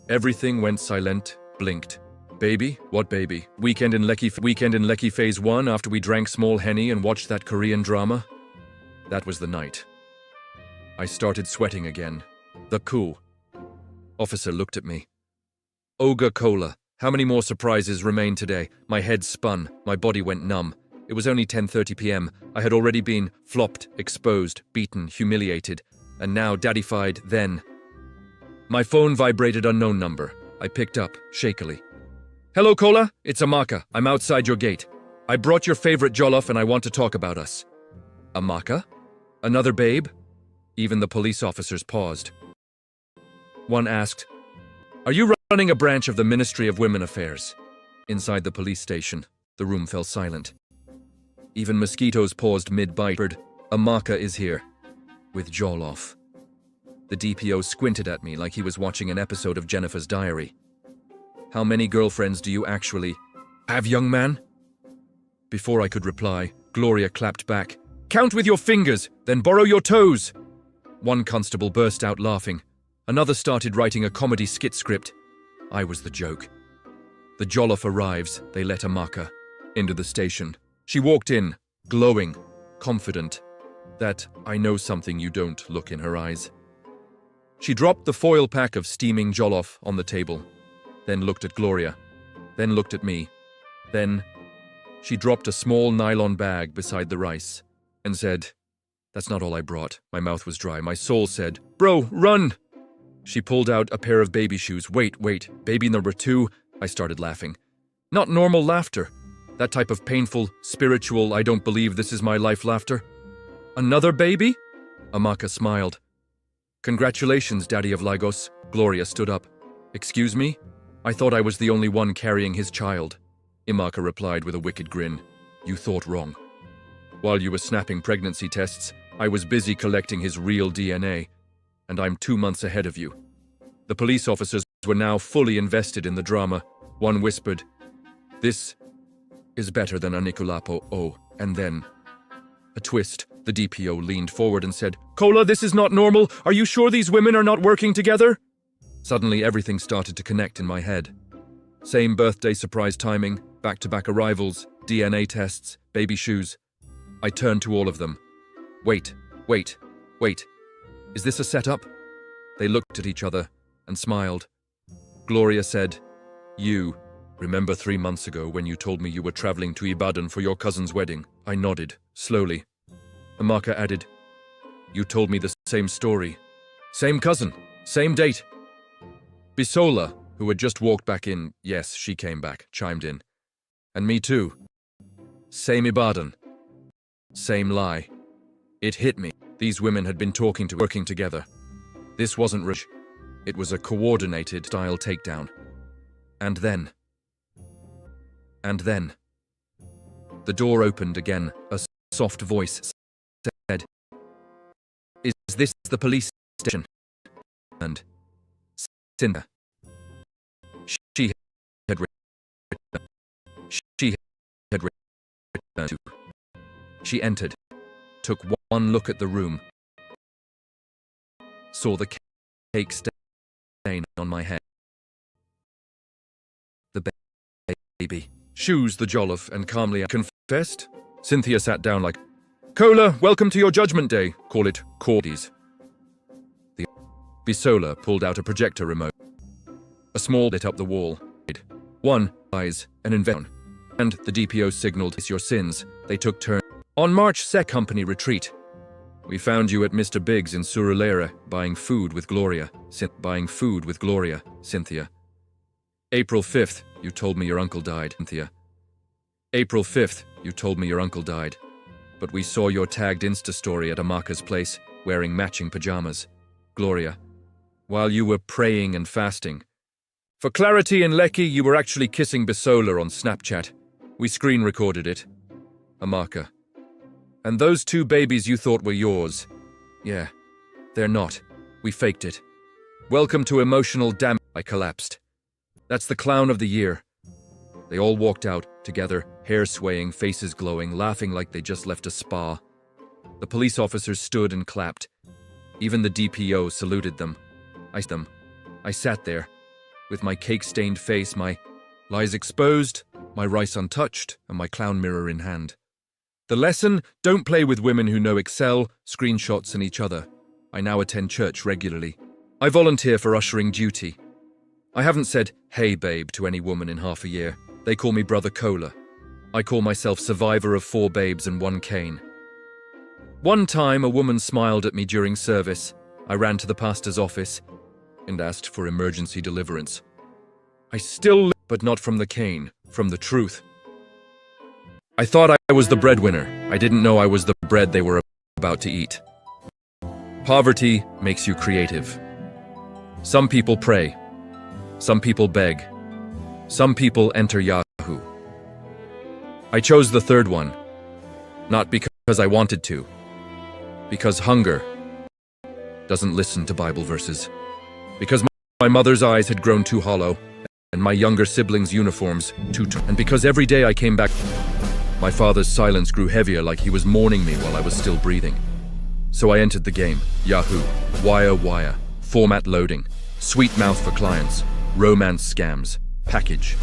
Everything went silent, blinked. Baby? What baby? Weekend in Lekki Phase 1 after we drank small Henny and watched that Korean drama? That was the night. I started sweating again. The coup. Officer looked at me. Oga Cola, how many more surprises remain today? My head spun, my body went numb. It was only 10:30 p.m. I had already been flopped, exposed, beaten, humiliated, and now daddified then. My phone vibrated unknown number. I picked up, shakily. Hello, Cola? It's Amaka. I'm outside your gate. I brought your favorite jollof and I want to talk about us. Amaka? Another babe? Even the police officers paused. One asked, Are you running a branch of the Ministry of Women Affairs? Inside the police station, the room fell silent. Even mosquitoes paused mid-bite. Amaka is here. With jollof. The DPO squinted at me like he was watching an episode of Jennifer's Diary. How many girlfriends do you actually have, young man? Before I could reply, Gloria clapped back. Count with your fingers, then borrow your toes. One constable burst out laughing. Another started writing a comedy skit script. I was the joke. The jollof arrives, they let Amaka into the station. She walked in, glowing, confident. That I know something you don't look in her eyes. She dropped the foil pack of steaming jollof on the table, then looked at Gloria, then looked at me. Then she dropped a small nylon bag beside the rice and said, That's not all I brought. My mouth was dry. My soul said, Bro, run! She pulled out a pair of baby shoes. Wait, baby number 2. I started laughing. Not normal laughter. That type of painful, spiritual, I don't believe this is my life laughter. Another baby? Amaka smiled. Congratulations, Daddy of Lagos. Gloria stood up. Excuse me? I thought I was the only one carrying his child. Amaka replied with a wicked grin. You thought wrong. While you were snapping pregnancy tests, I was busy collecting his real DNA. And I'm 2 months ahead of you. The police officers were now fully invested in the drama. One whispered, This is better than Anikulapo. Oh, and then a twist. The DPO leaned forward and said, Cola, this is not normal. Are you sure these women are not working together? Suddenly everything started to connect in my head. Same birthday surprise timing, back-to-back arrivals, DNA tests, baby shoes. I turned to all of them. Wait. Is this a setup? They looked at each other and smiled. Gloria said, You remember 3 months ago when you told me you were traveling to Ibadan for your cousin's wedding? I nodded, slowly. Amaka added, You told me the same story. Same cousin, same date. Bisola, who had just walked back in, yes, she came back, chimed in. And me too. Same Ibadan. Same lie. It hit me. These women had been working together. This wasn't rich. It was a coordinated style takedown. And then, the door opened again. A soft voice said, "Is this the police station?" And Cinda. She had returned to. She entered, took one look at the room, saw the cake stain on my head. The baby. Shoes the Jolliffe and calmly confessed. Cynthia sat down like, "Cola, welcome to your judgment day. Call it Cordies." The Bisola pulled out a projector remote. A small lit up the wall. One, eyes, an invention. And the DPO signaled, "It's your sins." They took turns. On March 2nd, company retreat. We found you at Mr. Biggs in Surulere, buying food with Gloria, Cynthia. April 5th, you told me your uncle died, Cynthia. April 5th, you told me your uncle died. But we saw your tagged Insta story at Amaka's place, wearing matching pajamas. Gloria. While you were praying and fasting. For clarity in Lekki, you were actually kissing Bisola on Snapchat. We screen recorded it. Amaka. And those two babies you thought were yours. Yeah, they're not. We faked it. Welcome to emotional damage. I collapsed. That's the clown of the year. They all walked out, together, hair swaying, faces glowing, laughing like they just left a spa. The police officers stood and clapped. Even the DPO saluted them. I sat there, with my cake-stained face, my lies exposed, my rice untouched, and my clown mirror in hand. The lesson, don't play with women who know Excel, screenshots, and each other. I now attend church regularly. I volunteer for ushering duty. I haven't said, "Hey babe," to any woman in half a year. They call me Brother Cola. I call myself survivor of 4 babes and 1 cane. One time, a woman smiled at me during service. I ran to the pastor's office and asked for emergency deliverance. I still live, but not from the cane, from the truth. I thought I was the breadwinner. I didn't know I was the bread they were about to eat. Poverty makes you creative. Some people pray. Some people beg. Some people enter Yahoo. I chose the third one, not because I wanted to, because hunger doesn't listen to Bible verses, because my mother's eyes had grown too hollow, and my younger siblings' uniforms and because every day I came back, my father's silence grew heavier like he was mourning me while I was still breathing. So I entered the game. Yahoo, wire, format loading, sweet mouth for clients, romance scams, package.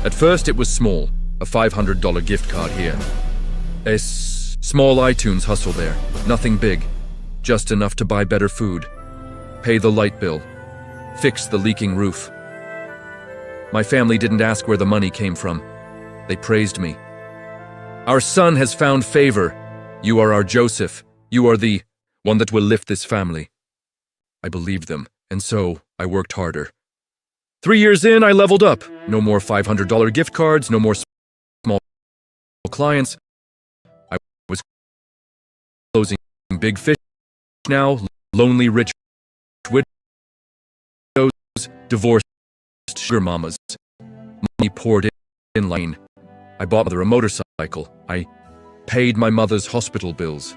At first it was small, a $500 gift card here. A small iTunes hustle there, nothing big, just enough to buy better food, pay the light bill, fix the leaking roof. My family didn't ask where the money came from. They praised me. Our son has found favor. You are our Joseph. You are the one that will lift this family. I believed them, and so I worked harder. 3 years in, I leveled up. No more $500 gift cards, no more small clients. I was closing big fish now, lonely rich widows, divorced sugar mamas. Money poured in line. I bought mother a motorcycle. I paid my mother's hospital bills.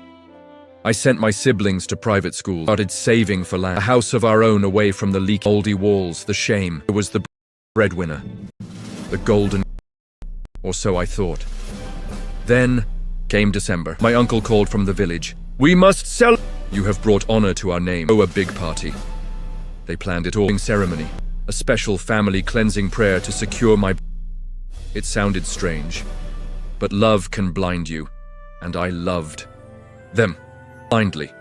I sent my siblings to private school, started saving for land, a house of our own away from the leaky moldy walls, the shame. I was the breadwinner, the golden, or so I thought. Then came December. My uncle called from the village. We must sell. You have brought honor to our name. Oh, a big party. They planned it all. Ceremony, a special family cleansing prayer to secure my. It sounded strange, but love can blind you, and I loved them. Blindly.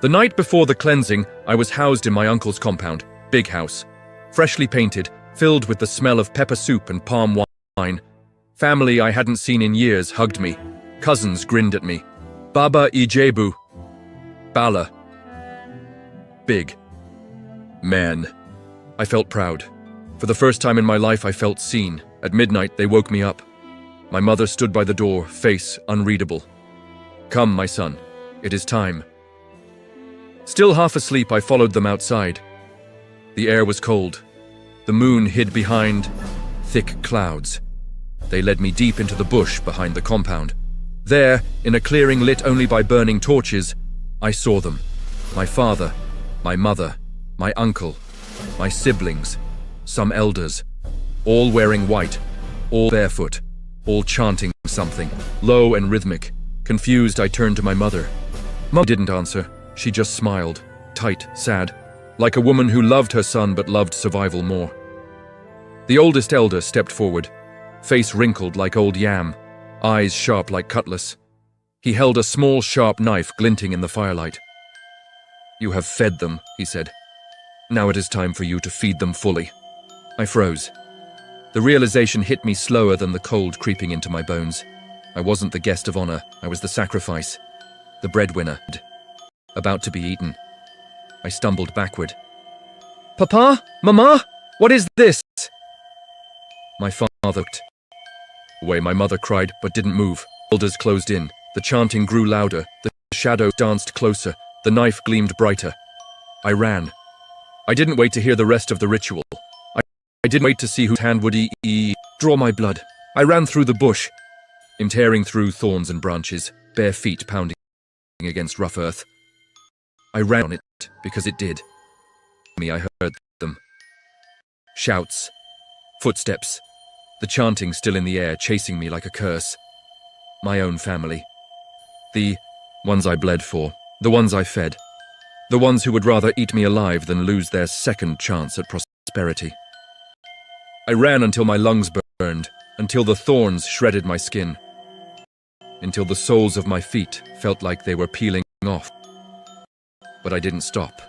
The night before the cleansing, I was housed in my uncle's compound, big house, freshly painted, filled with the smell of pepper soup and palm wine. Family I hadn't seen in years hugged me. Cousins grinned at me. Baba Ijebu. Bala. Big. Man. I felt proud. For the first time in my life, I felt seen. At midnight, they woke me up. My mother stood by the door, face unreadable. "Come, my son. It is time." Still half asleep, I followed them outside. The air was cold. The moon hid behind thick clouds. They led me deep into the bush behind the compound. There, in a clearing lit only by burning torches, I saw them. My father, my mother, my uncle, my siblings, some elders, all wearing white, all barefoot, all chanting something, low and rhythmic. Confused, I turned to my mother. Mom didn't answer. She just smiled, tight, sad, like a woman who loved her son but loved survival more. The oldest elder stepped forward, face wrinkled like old yam, eyes sharp like cutlass. He held a small, sharp knife glinting in the firelight. "You have fed them," he said. "Now it is time for you to feed them fully." I froze. The realization hit me slower than the cold creeping into my bones. I wasn't the guest of honor, I was the sacrifice, the breadwinner, about to be eaten. I stumbled backward. "Papa? Mama? What is this?" My father looked away. My mother cried, but didn't move. Elders closed in. The chanting grew louder. The shadows danced closer. The knife gleamed brighter. I ran. I didn't wait to hear the rest of the ritual. I didn't wait to see whose hand would draw my blood. I ran through the bush, tearing through thorns and branches, bare feet pounding against rough earth. I ran on it because it did. I heard them. Shouts, footsteps, the chanting still in the air, chasing me like a curse. My own family. The ones I bled for, the ones I fed, the ones who would rather eat me alive than lose their second chance at prosperity. I ran until my lungs burned, until the thorns shredded my skin, until the soles of my feet felt like they were peeling off. But I didn't stop,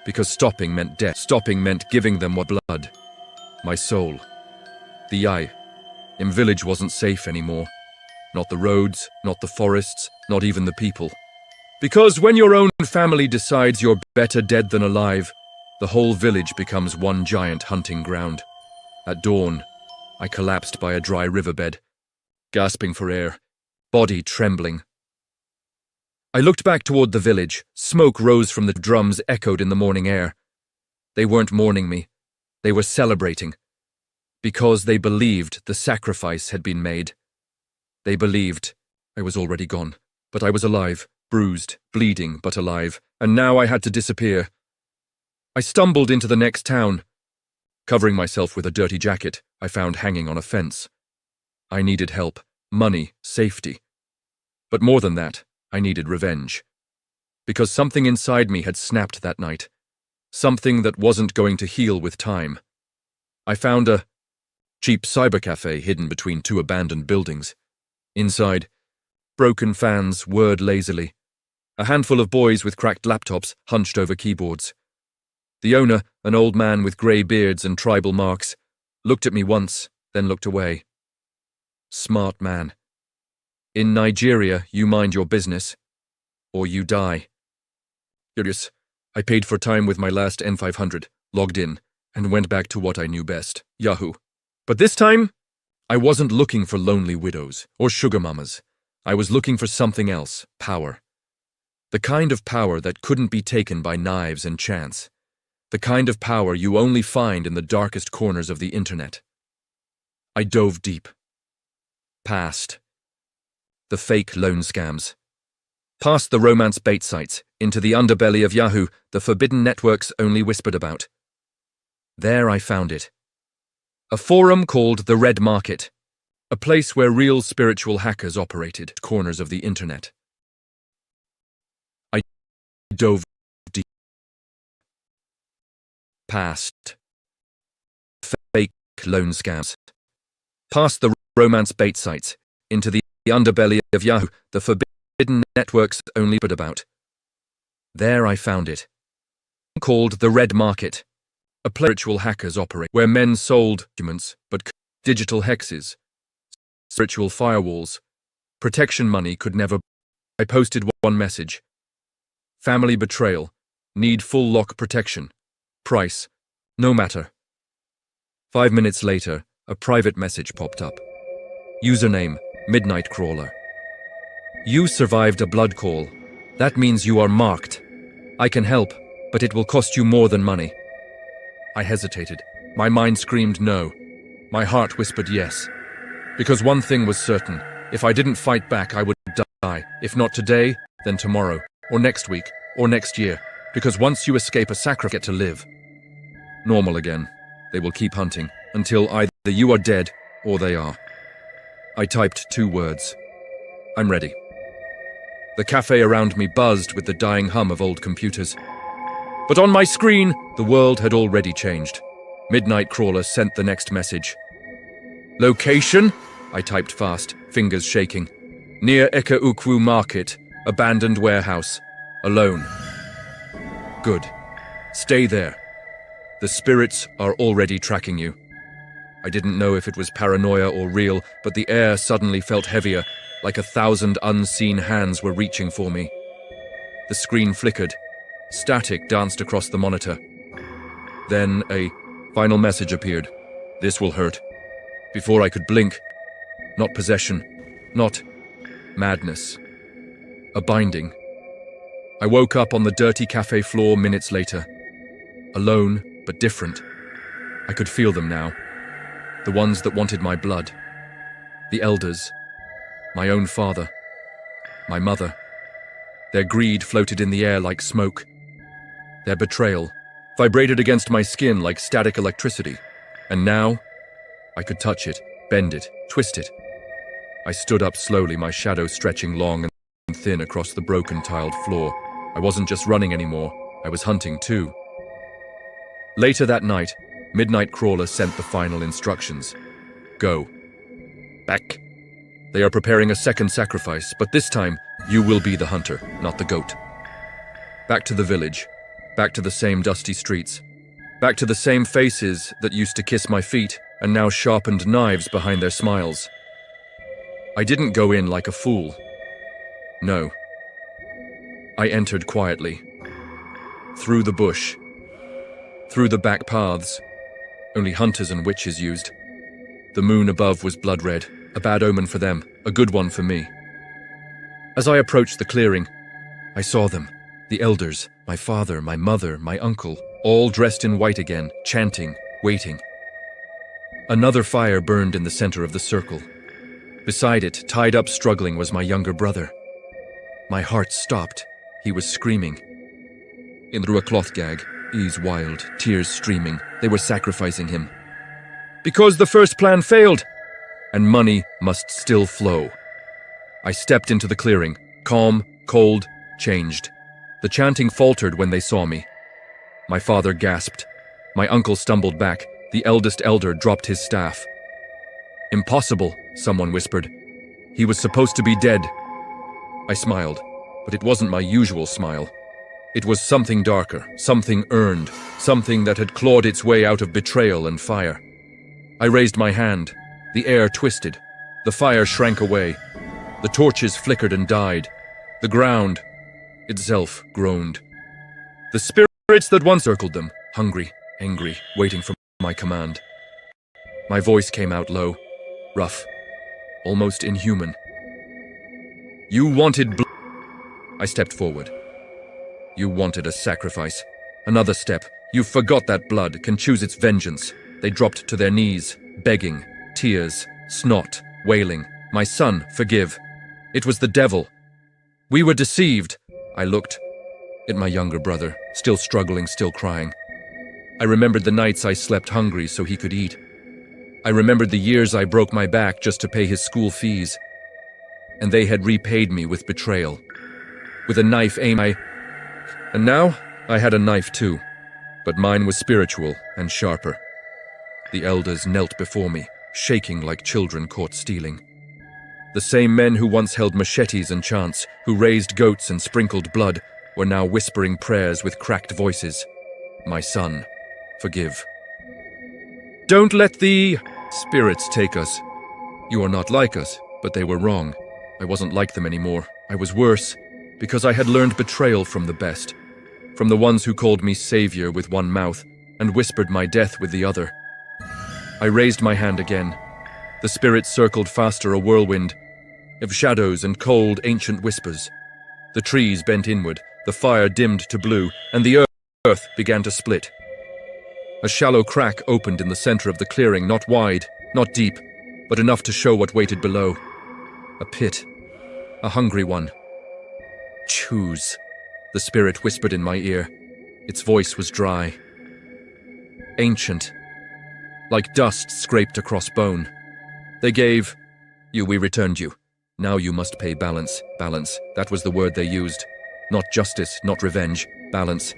because stopping meant death. Stopping meant giving them what blood, my soul. The im village wasn't safe anymore. Not the roads, not the forests, not even the people. Because when your own family decides you're better dead than alive, the whole village becomes one giant hunting ground. At dawn, I collapsed by a dry riverbed, gasping for air, body trembling. I looked back toward the village. Smoke rose from the drums, echoed in the morning air. They weren't mourning me. They were celebrating. Because they believed the sacrifice had been made. They believed I was already gone, but I was alive, bruised, bleeding, but alive, and now I had to disappear. I stumbled into the next town, covering myself with a dirty jacket I found hanging on a fence. I needed help, money, safety. But more than that, I needed revenge. Because something inside me had snapped that night. Something that wasn't going to heal with time. I found a cheap cybercafe hidden between two abandoned buildings. Inside, broken fans whirred lazily. A handful of boys with cracked laptops hunched over keyboards. The owner, an old man with grey beards and tribal marks, looked at me once, then looked away. Smart man. In Nigeria, you mind your business, or you die. Curious, I paid for time with my last N500, logged in, and went back to what I knew best, Yahoo. But this time, I wasn't looking for lonely widows or sugar mamas. I was looking for something else, power. The kind of power that couldn't be taken by knives and chance. The kind of power you only find in the darkest corners of the internet. I dove deep. Past the fake loan scams. Past the romance bait sites, into the underbelly of Yahoo, the forbidden networks only whispered about. There I found it. A forum called the Red Market. A place where real spiritual hackers operated, corners of the internet. I dove deep. Past fake loan scams. Past the romance bait sites, into the underbelly of Yahoo, the forbidden networks only but about. There I found it. Called the Red Market. A place spiritual hackers operate, where men sold documents, but digital hexes, spiritual firewalls, protection money could never. I posted one message. Family betrayal, need full lock protection, price, No matter. 5 minutes later, a private message popped up. Username, Midnight Crawler. You survived a blood call. That means you are marked. I can help, but it will cost you more than money. I hesitated. My mind screamed no. My heart whispered yes. Because one thing was certain. If I didn't fight back, I would die. If not today, then tomorrow, or next week, or next year. Because once you escape a sacrifice, you get to live. Normal again. They will keep hunting, until either you are dead, or they are. I typed 2 words. I'm ready. The cafe around me buzzed with the dying hum of old computers. But on my screen, the world had already changed. Midnight Crawler sent the next message. Location? I typed fast, fingers shaking. Near Eka Ukwu Market, abandoned warehouse. Alone. Good. Stay there. The spirits are already tracking you. I didn't know if it was paranoia or real, but the air suddenly felt heavier, like 1,000 unseen hands were reaching for me. The screen flickered. Static danced across the monitor. Then a final message appeared. This will hurt. Before I could blink. Not possession. Not madness. A binding. I woke up on the dirty cafe floor minutes later. Alone, but different. I could feel them now. The ones that wanted my blood. The elders. My own father. My mother. Their greed floated in the air like smoke. Their betrayal vibrated against my skin like static electricity. And now, I could touch it, bend it, twist it. I stood up slowly, my shadow stretching long and thin across the broken tiled floor. I wasn't just running anymore, I was hunting too. Later that night, Midnight Crawler sent the final instructions. Go. Back. They are preparing a second sacrifice, but this time, you will be the hunter, not the goat. Back to the village. Back to the same dusty streets. Back to the same faces that used to kiss my feet and now sharpened knives behind their smiles. I didn't go in like a fool. No. I entered quietly. Through the bush. Through the back paths. Only hunters and witches used. The moon above was blood red, a bad omen for them, a good one for me. As I approached the clearing, I saw them, the elders, my father, my mother, my uncle, all dressed in white again, chanting, waiting. Another fire burned in the center of the circle. Beside it, tied up struggling, was my younger brother. My heart stopped. He was screaming. In through a cloth gag, eyes wild, tears streaming, they were sacrificing him. Because the first plan failed, and money must still flow. I stepped into the clearing, calm, cold, changed. The chanting faltered when they saw me. My father gasped. My uncle stumbled back. The eldest elder dropped his staff. Impossible, someone whispered. He was supposed to be dead. I smiled, but it wasn't my usual smile. It was something darker, something earned, something that had clawed its way out of betrayal and fire. I raised my hand. The air twisted. The fire shrank away. The torches flickered and died. The ground itself groaned. The spirits that once circled them, hungry, angry, waiting for my command. My voice came out low, rough, almost inhuman. You wanted blood. I stepped forward. You wanted a sacrifice. Another step. You forgot that blood can choose its vengeance. They dropped to their knees, begging, tears, snot, wailing. My son, forgive. It was the devil. We were deceived. I looked at my younger brother, still struggling, still crying. I remembered the nights I slept hungry so he could eat. I remembered the years I broke my back just to pay his school fees. And they had repaid me with betrayal. With a knife aimed. And now I had a knife too, but mine was spiritual and sharper. The elders knelt before me, shaking like children caught stealing. The same men who once held machetes and chants, who raised goats and sprinkled blood, were now whispering prayers with cracked voices. My son, forgive. Don't let the spirits take us. You are not like us, but they were wrong. I wasn't like them anymore. I was worse, because I had learned betrayal from the best. From the ones who called me savior with one mouth, and whispered my death with the other. I raised my hand again. The spirits circled faster, a whirlwind of shadows and cold, ancient whispers. The trees bent inward, the fire dimmed to blue, and the earth began to split. A shallow crack opened in the center of the clearing, not wide, not deep, but enough to show what waited below. A pit. A hungry one. "Choose," the spirit whispered in my ear. Its voice was dry. Ancient. Like dust scraped across bone. "They gave you, we returned you. Now you must pay balance." Balance, that was the word they used. Not justice, not revenge, balance.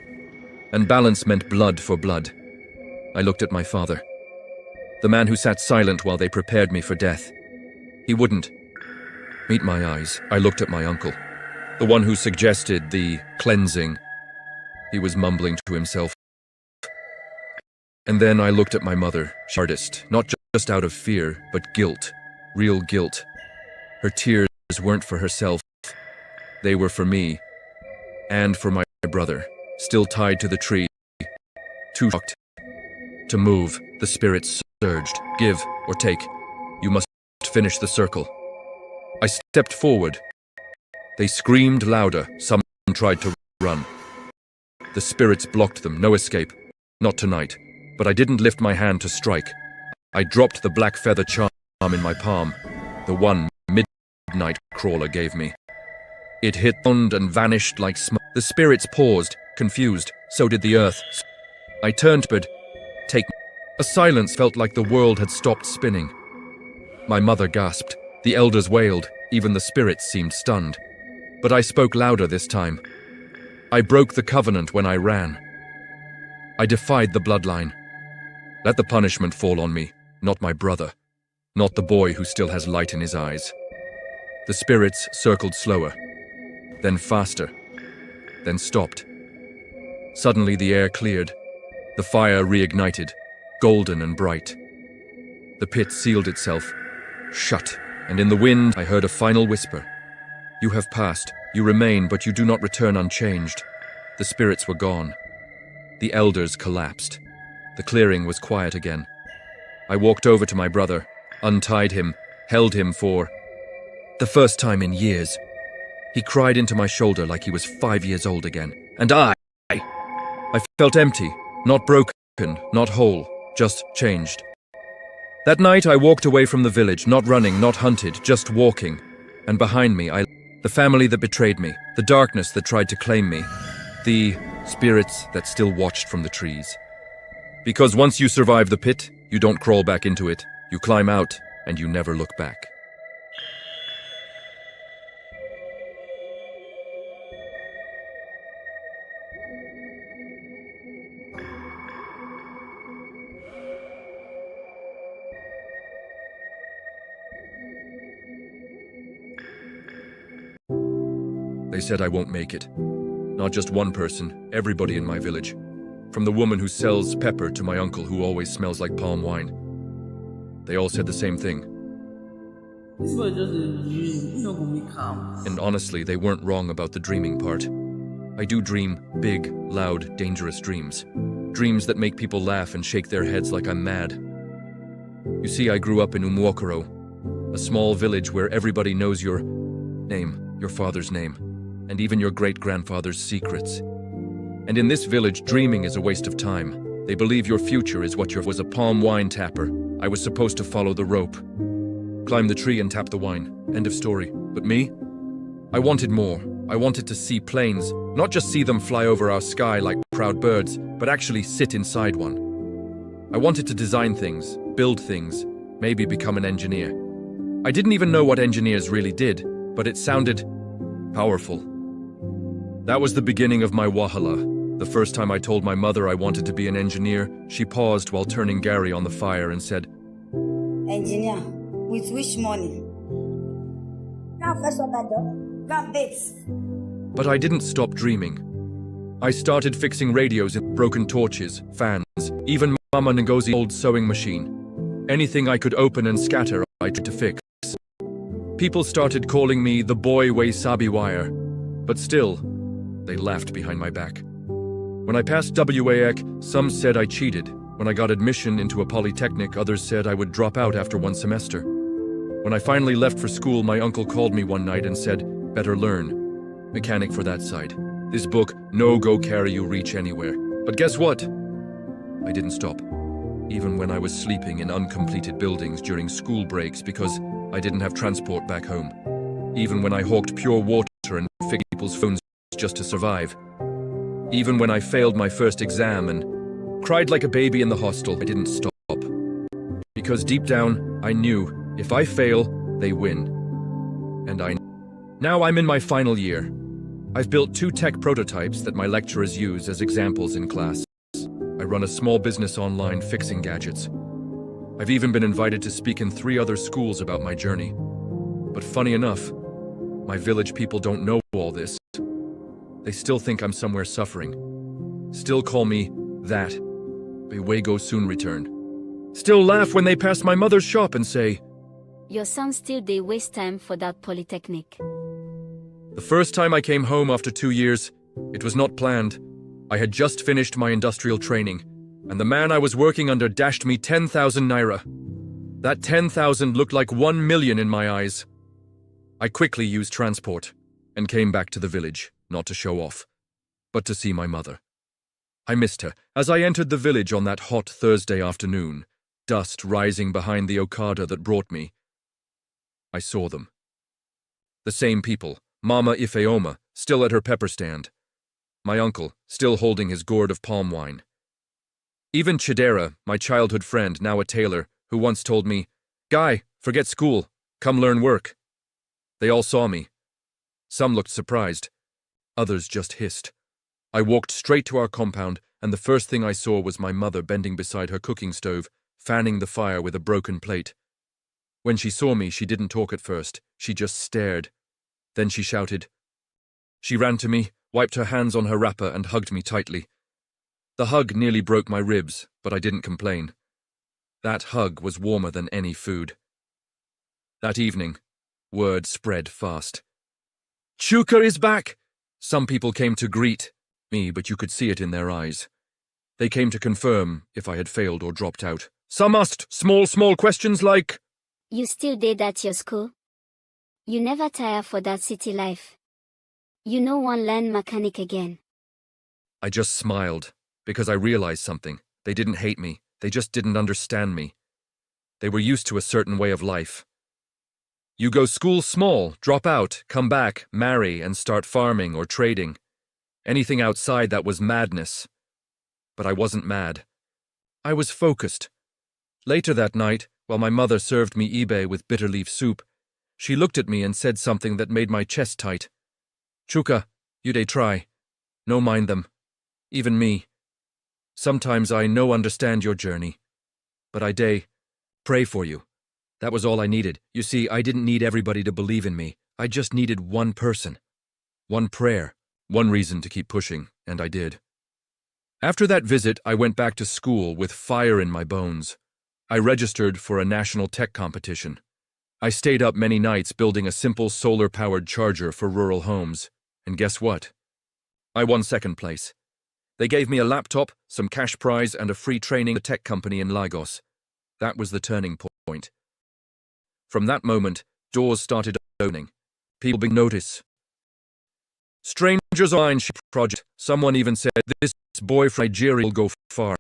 And balance meant blood for blood. I looked at my father. The man who sat silent while they prepared me for death. He wouldn't meet my eyes. I looked at my uncle, the one who suggested the cleansing. He was mumbling to himself. And then I looked at my mother, artist, not just out of fear, but guilt, real guilt. Her tears weren't for herself. They were for me, and for my brother, still tied to the tree. Too shocked to move, the spirits surged. "Give or take. You must finish the circle." I stepped forward. They screamed louder. Some tried to run. The spirits blocked them. No escape. Not tonight. But I didn't lift my hand to strike. I dropped the black feather charm in my palm, the one midnight crawler gave me. It hit and vanished like smoke. The spirits paused, confused. So did the earth. I turned, but take me. A silence felt like the world had stopped spinning. My mother gasped. The elders wailed. Even the spirits seemed stunned. But I spoke louder this time. I broke the covenant when I ran. I defied the bloodline. Let the punishment fall on me, not my brother, not the boy who still has light in his eyes. The spirits circled slower, then faster, then stopped. Suddenly the air cleared. The fire reignited, golden and bright. The pit sealed itself, shut, and in the wind I heard a final whisper. "You have passed, you remain, but you do not return unchanged." The spirits were gone. The elders collapsed. The clearing was quiet again. I walked over to my brother, untied him, held him for the first time in years. He cried into my shoulder like he was 5 years old again. And I felt empty, not broken, not whole, just changed. That night I walked away from the village, not running, not hunted, just walking. And behind me, the family that betrayed me, the darkness that tried to claim me, the spirits that still watched from the trees. Because once you survive the pit, you don't crawl back into it. You climb out, and you never look back. They said I won't make it. Not just one person, everybody in my village. From the woman who sells pepper to my uncle who always smells like palm wine. They all said the same thing. This was just a dream. You're not gonna be calm. And honestly, they weren't wrong about the dreaming part. I do dream big, loud, dangerous dreams. Dreams that make people laugh and shake their heads like I'm mad. You see, I grew up in Umwokoro, a small village where everybody knows your name, your father's name, and even your great-grandfather's secrets. And in this village, dreaming is a waste of time. They believe your future is what was a palm wine tapper. I was supposed to follow the rope, climb the tree and tap the wine. End of story. But me? I wanted more. I wanted to see planes, not just see them fly over our sky like proud birds, but actually sit inside one. I wanted to design things, build things, maybe become an engineer. I didn't even know what engineers really did, but it sounded powerful. That was the beginning of my wahala. The first time I told my mother I wanted to be an engineer, she paused while turning Gary on the fire and said, "Engineer, with which money? Now first what I do? Now bits." But I didn't stop dreaming. I started fixing radios and broken torches, fans, even Mama Ngosi's old sewing machine. Anything I could open and scatter, I tried to fix. People started calling me the boy Wasabi Wire, but still, they laughed behind my back. When I passed WAEC, some said I cheated. When I got admission into a polytechnic, others said I would drop out after one semester. When I finally left for school, my uncle called me one night and said, "Better learn. Mechanic for that side. This book, no go carry you reach anywhere." But guess what? I didn't stop. Even when I was sleeping in uncompleted buildings during school breaks because I didn't have transport back home. Even when I hawked pure water and fixed people's phones just to survive. Even when I failed my first exam and cried like a baby in the hostel, I didn't stop. Because deep down, I knew if I fail, they win. And now I'm in my final year. I've built 2 tech prototypes that my lecturers use as examples in class. I run a small business online fixing gadgets. I've even been invited to speak in 3 other schools about my journey. But funny enough, my village people don't know all this. They still think I'm somewhere suffering. Still call me that. Bewego soon return. Still laugh when they pass my mother's shop and say, "Your son still they waste time for that polytechnic." The first time I came home after 2 years, it was not planned. I had just finished my industrial training, and the man I was working under dashed me 10,000 naira. That 10,000 looked like 1 million in my eyes. I quickly used transport and came back to the village, not to show off, but to see my mother. I missed her as I entered the village on that hot Thursday afternoon, dust rising behind the Okada that brought me. I saw them. The same people, Mama Ifeoma, still at her pepper stand. My uncle, still holding his gourd of palm wine. Even Chidera, my childhood friend, now a tailor, who once told me, "Guy, forget school, come learn work." They all saw me. Some looked surprised. Others just hissed. I walked straight to our compound, and the first thing I saw was my mother bending beside her cooking stove, fanning the fire with a broken plate. When she saw me, she didn't talk at first. She just stared. Then she shouted. She ran to me, wiped her hands on her wrapper, and hugged me tightly. The hug nearly broke my ribs, but I didn't complain. That hug was warmer than any food. That evening, word spread fast. "Chuka is back!" Some people came to greet me, but you could see it in their eyes. They came to confirm if I had failed or dropped out. Some asked small questions like, "You still did at your school? You never tire for that city life? You know one learn mechanic again?" I just smiled, because I realized something. They didn't hate me, they just didn't understand me. They were used to a certain way of life. You go school small, drop out, come back, marry, and start farming or trading. Anything outside that was madness. But I wasn't mad. I was focused. Later that night, while my mother served me ibe with bitter leaf soup, she looked at me and said something that made my chest tight. "Chuka, you dey try. No mind them. Even me. Sometimes I no understand your journey. But I dey pray for you." That was all I needed. You see, I didn't need everybody to believe in me. I just needed one person. One prayer. One reason to keep pushing, and I did. After that visit, I went back to school with fire in my bones. I registered for a national tech competition. I stayed up many nights building a simple solar-powered charger for rural homes. And guess what? I won second place. They gave me a laptop, some cash prize, and a free training at a tech company in Lagos. That was the turning point. From that moment, doors started opening. People began to notice. Strangers online project. Someone even said, "This boy from Nigeria will go far."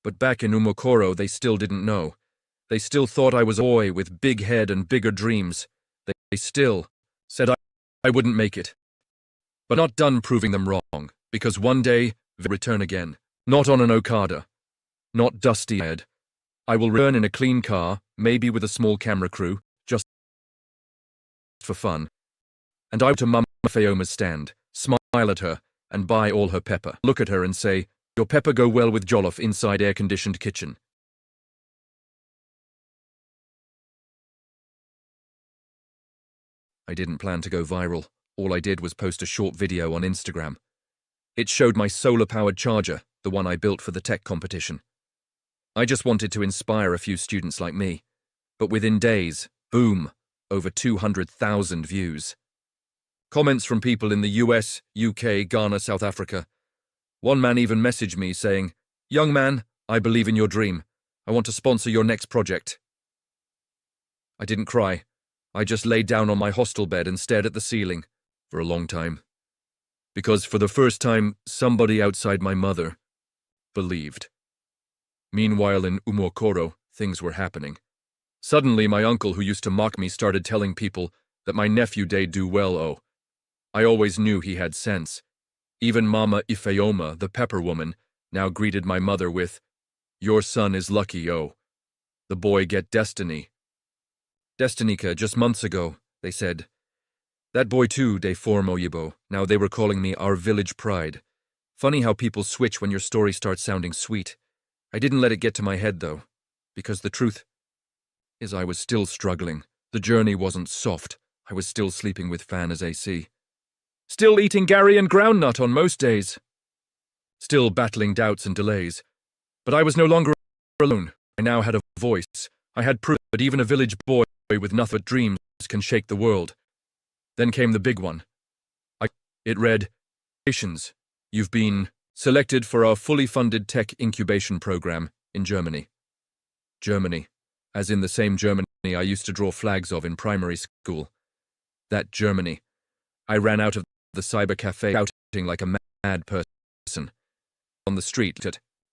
But back in Umokoro, they still didn't know. They still thought I was a boy with big head and bigger dreams. They still said I wouldn't make it. But not done proving them wrong, because one day, I will return again. Not on an Okada. Not dusty-eyed. I will return in a clean car, maybe with a small camera crew, just for fun. And I will to Mama Feoma's stand, smile at her, and buy all her pepper. Look at her and say, "Your pepper go well with jollof inside air-conditioned kitchen." I didn't plan to go viral. All I did was post a short video on Instagram. It showed my solar-powered charger, the one I built for the tech competition. I just wanted to inspire a few students like me. But within days, boom, over 200,000 views. Comments from people in the US, UK, Ghana, South Africa. One man even messaged me saying, "Young man, I believe in your dream. I want to sponsor your next project." I didn't cry. I just laid down on my hostel bed and stared at the ceiling for a long time. Because for the first time, somebody outside my mother believed. Meanwhile, in Umuokoro, things were happening. Suddenly, my uncle, who used to mock me, started telling people that my nephew did do well. Oh, I always knew he had sense. Even Mama Ifeoma, the pepper woman, now greeted my mother with, "Your son is lucky, oh. The boy get destiny." Destinika, just months ago, they said. That boy too, de form Oyibo. Now they were calling me our village pride. Funny how people switch when your story starts sounding sweet. I didn't let it get to my head, though, because the truth is I was still struggling. The journey wasn't soft. I was still sleeping with fan as AC. Still eating Gary and groundnut on most days. Still battling doubts and delays. But I was no longer alone. I now had a voice. I had proof that even a village boy with nothing but dreams can shake the world. Then came the big one. It read, "Congratulations, you've been selected for our fully funded tech incubation program in Germany." Germany, as in the same Germany I used to draw flags of in primary school. That Germany. I ran out of the cyber cafe shouting like a mad person. On the street,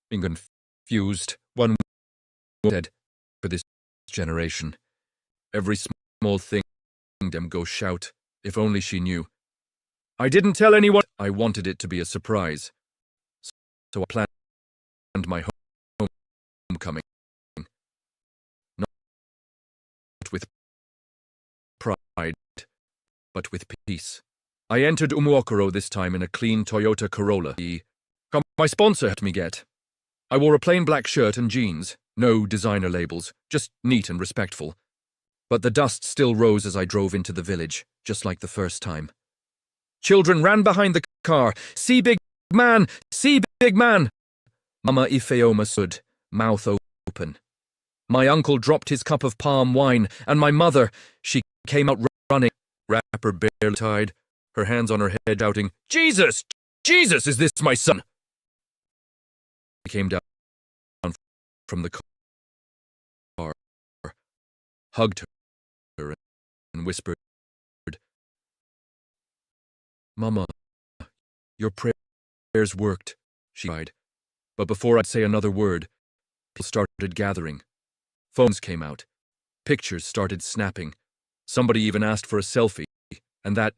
being confused, one said, "For this generation, every small thing them go shout, if only she knew." I didn't tell anyone. I wanted it to be a surprise. So I planned my homecoming. Not with pride, but with peace. I entered Umuokoro this time in a clean Toyota Corolla. My sponsor helped me get. I wore a plain black shirt and jeans, no designer labels, just neat and respectful. But the dust still rose as I drove into the village, just like the first time. Children ran behind the car. "See big man! See big man!" Mama Ifeoma stood, mouth open. My uncle dropped his cup of palm wine, and my mother, she came out running, wrapper barely tied, her hands on her head, shouting, "Jesus! Jesus, is this my son?" I came down from the car, hugged her, and whispered, "Mama, your prayers worked," she cried. But before I'd say another word, people started gathering. Phones came out. Pictures started snapping. Somebody even asked for a selfie. And that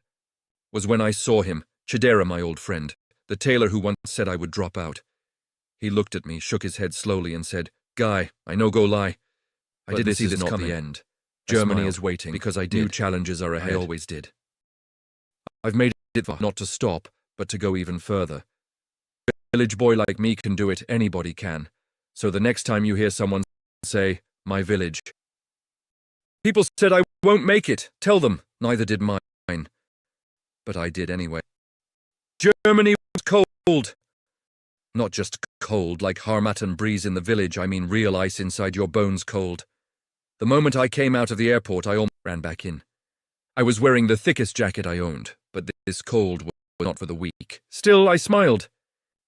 was when I saw him, Chidera, my old friend, the tailor who once said I would drop out. He looked at me, shook his head slowly, and said, "Guy, I no go lie. I didn't see this coming. The end. Germany is waiting, because I did. New challenges are ahead. I always did. I've made it far, not to stop, but to go even further. A village boy like me can do it, anybody can. So the next time you hear someone say, 'my village,' people said I won't make it, tell them, neither did mine. But I did anyway. Germany was cold. Not just cold like Harmattan breeze in the village, I mean real ice inside your bones cold. The moment I came out of the airport, I almost ran back in. I was wearing the thickest jacket I owned, but this cold was not for the weak. Still, I smiled.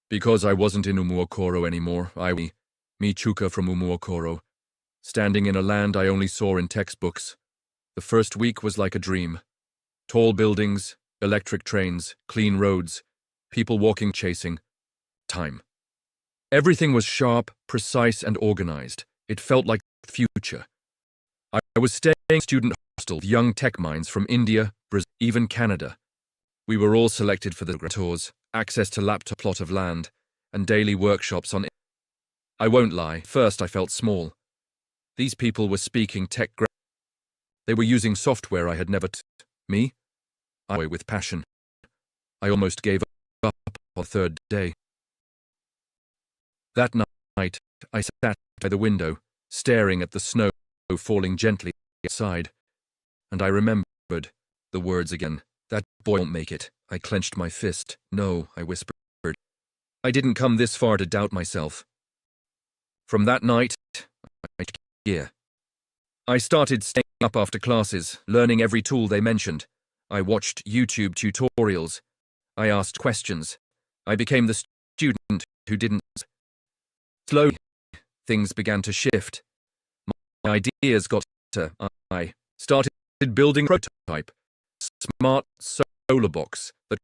Because I wasn't in Umuokoro anymore, I was Michuka from Umuokoro, standing in a land I only saw in textbooks. The first week was like a dream. Tall buildings, electric trains, clean roads, people walking, chasing time. Everything was sharp, precise, and organized. It felt like the future. I was staying in a student hostel with young tech minds from India, Brazil, even Canada. We were all selected for the tours, access to laptop, plot of land, and daily workshops on it. I won't lie, first I felt small. These people were speaking tech. They were using software I had never me? I with passion. I almost gave up on the third day. That night, I sat by the window, staring at the snow falling gently outside. And I remembered the words again. "That boy won't make it." I clenched my fist. "No," I whispered. I didn't come this far to doubt myself. From that night, I started staying up after classes, learning every tool they mentioned. I watched YouTube tutorials. I asked questions. I became the student who didn't. Slowly, things began to shift. My ideas got better. I started building a prototype, smart solar box that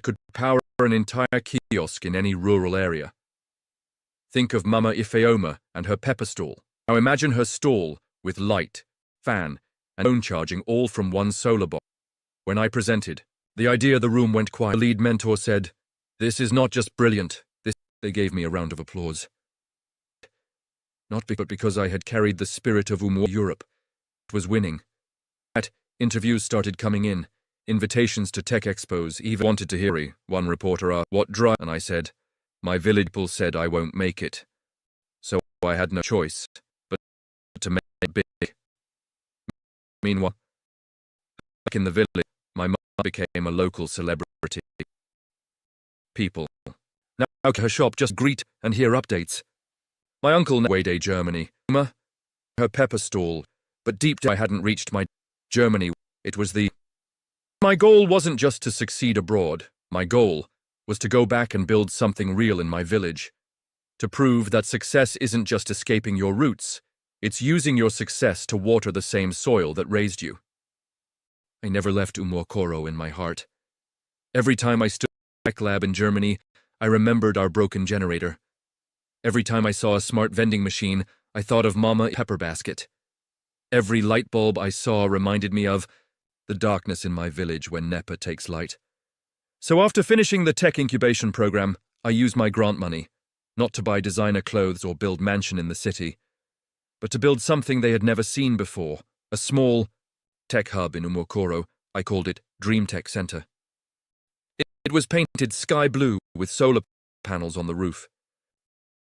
could power an entire kiosk in any rural area. Think of Mama Ifeoma and her pepper stall. Now imagine her stall with light, fan, and phone charging all from one solar box. When I presented the idea, the room went quiet. The lead mentor said, "This is not just brilliant." They gave me a round of applause. Not because I had carried the spirit of Europe. It was winning. Interviews started coming in, invitations to tech expos, even wanted to hear one reporter asked, "What drive?" And I said, "My village people said I won't make it." So I had no choice but to make it big. Meanwhile, back in the village, my mother became a local celebrity. People now at her shop just greet and hear updates. My uncle now Wade Germany, her pepper stall, but deep down I hadn't reached my Germany. It was my goal wasn't just to succeed abroad. My goal was to go back and build something real in my village. To prove that success isn't just escaping your roots, it's using your success to water the same soil that raised you. I never left Umokoro in my heart. Every time I stood in a tech lab in Germany, I remembered our broken generator. Every time I saw a smart vending machine, I thought of Mama Pepper Basket. Every light bulb I saw reminded me of the darkness in my village when NEPA takes light. So after finishing the tech incubation program, I used my grant money, not to buy designer clothes or build mansion in the city, but to build something they had never seen before, a small tech hub in Umokoro. I called it Dream Tech Center. It was painted sky blue with solar panels on the roof.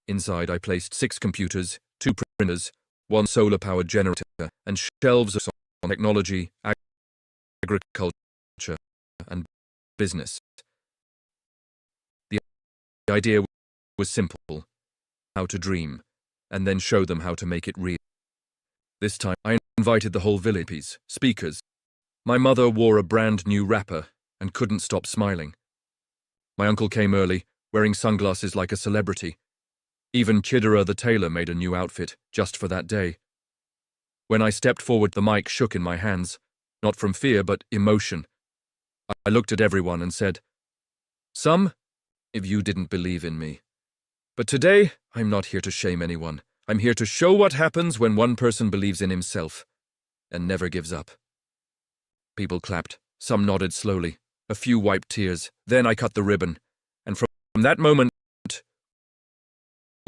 Inside I placed 6 computers, 2 printers, 1 solar-powered generator, and shelves of technology, agriculture, and business. The idea was simple: how to dream, and then show them how to make it real. This time I invited the whole village, speakers. My mother wore a brand new wrapper and couldn't stop smiling. My uncle came early, wearing sunglasses like a celebrity. Even Chidera the tailor made a new outfit just for that day. When I stepped forward, the mic shook in my hands, not from fear but emotion. I looked at everyone and said, "Some, if you didn't believe in me. But today, I'm not here to shame anyone. I'm here to show what happens when one person believes in himself and never gives up." People clapped, some nodded slowly, a few wiped tears. Then I cut the ribbon, and from that moment,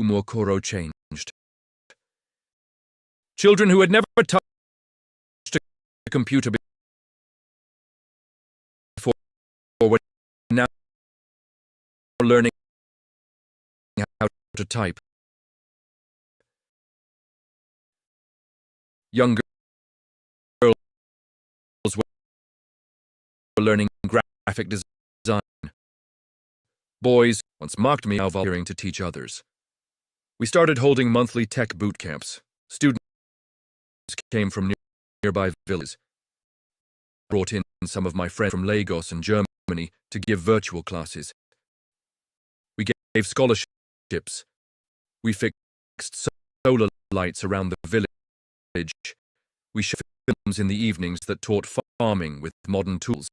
Umokoro changed. Children who had never touched a computer before were now learning how to type. Young girls were learning graphic design. Boys once mocked me, now volunteering to teach others. We started holding monthly tech boot camps. Students came from nearby villages. I brought in some of my friends from Lagos and Germany to give virtual classes. We gave scholarships. We fixed solar lights around the village. We showed films in the evenings that taught farming with modern tools.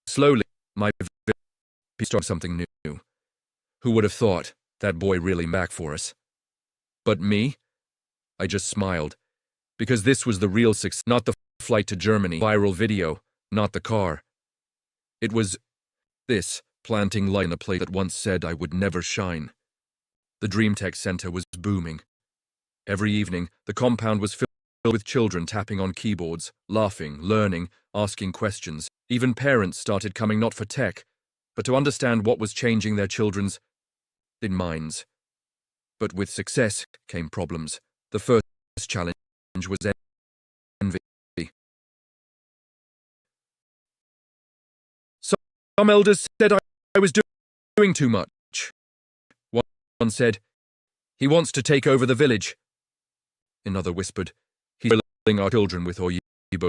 Slowly, my village started something new. Who would have thought that boy really back for us? But me? I just smiled, because this was the real success, not the flight to Germany, viral video, not the car. It was this, planting light in a place that once said I would never shine. The Dream Tech Center was booming. Every evening, the compound was filled with children tapping on keyboards, laughing, learning, asking questions. Even parents started coming not for tech, but to understand what was changing their children's minds. But with success came problems. The first challenge was envy. Some elders said I was doing too much. One said, "He wants to take over the village." Another whispered, "He's killing our children with Oyibo."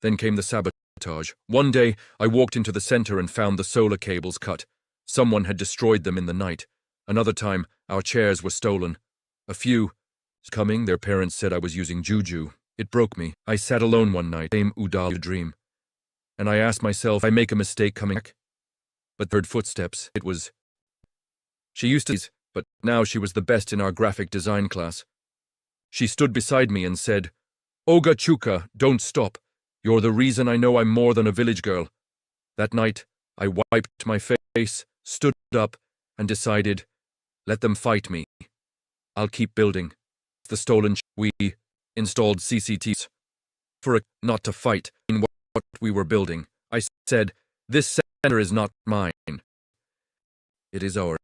Then came the sabotage. One day, I walked into the center and found the solar cables cut. Someone had destroyed them in the night. Another time, our chairs were stolen. A few coming, their parents said I was using juju. It broke me. I sat alone one night, same Udal dream. And I asked myself, I make a mistake coming back? But heard footsteps. It was... She used to, but now she was the best in our graphic design class. She stood beside me and said, Oga Chuka, don't stop. You're the reason I know I'm more than a village girl. That night, I wiped my face, stood up, and decided, let them fight me. I'll keep building. The stolen we installed CCTVs. Not to fight in what we were building. I said, this center is not mine. It is ours.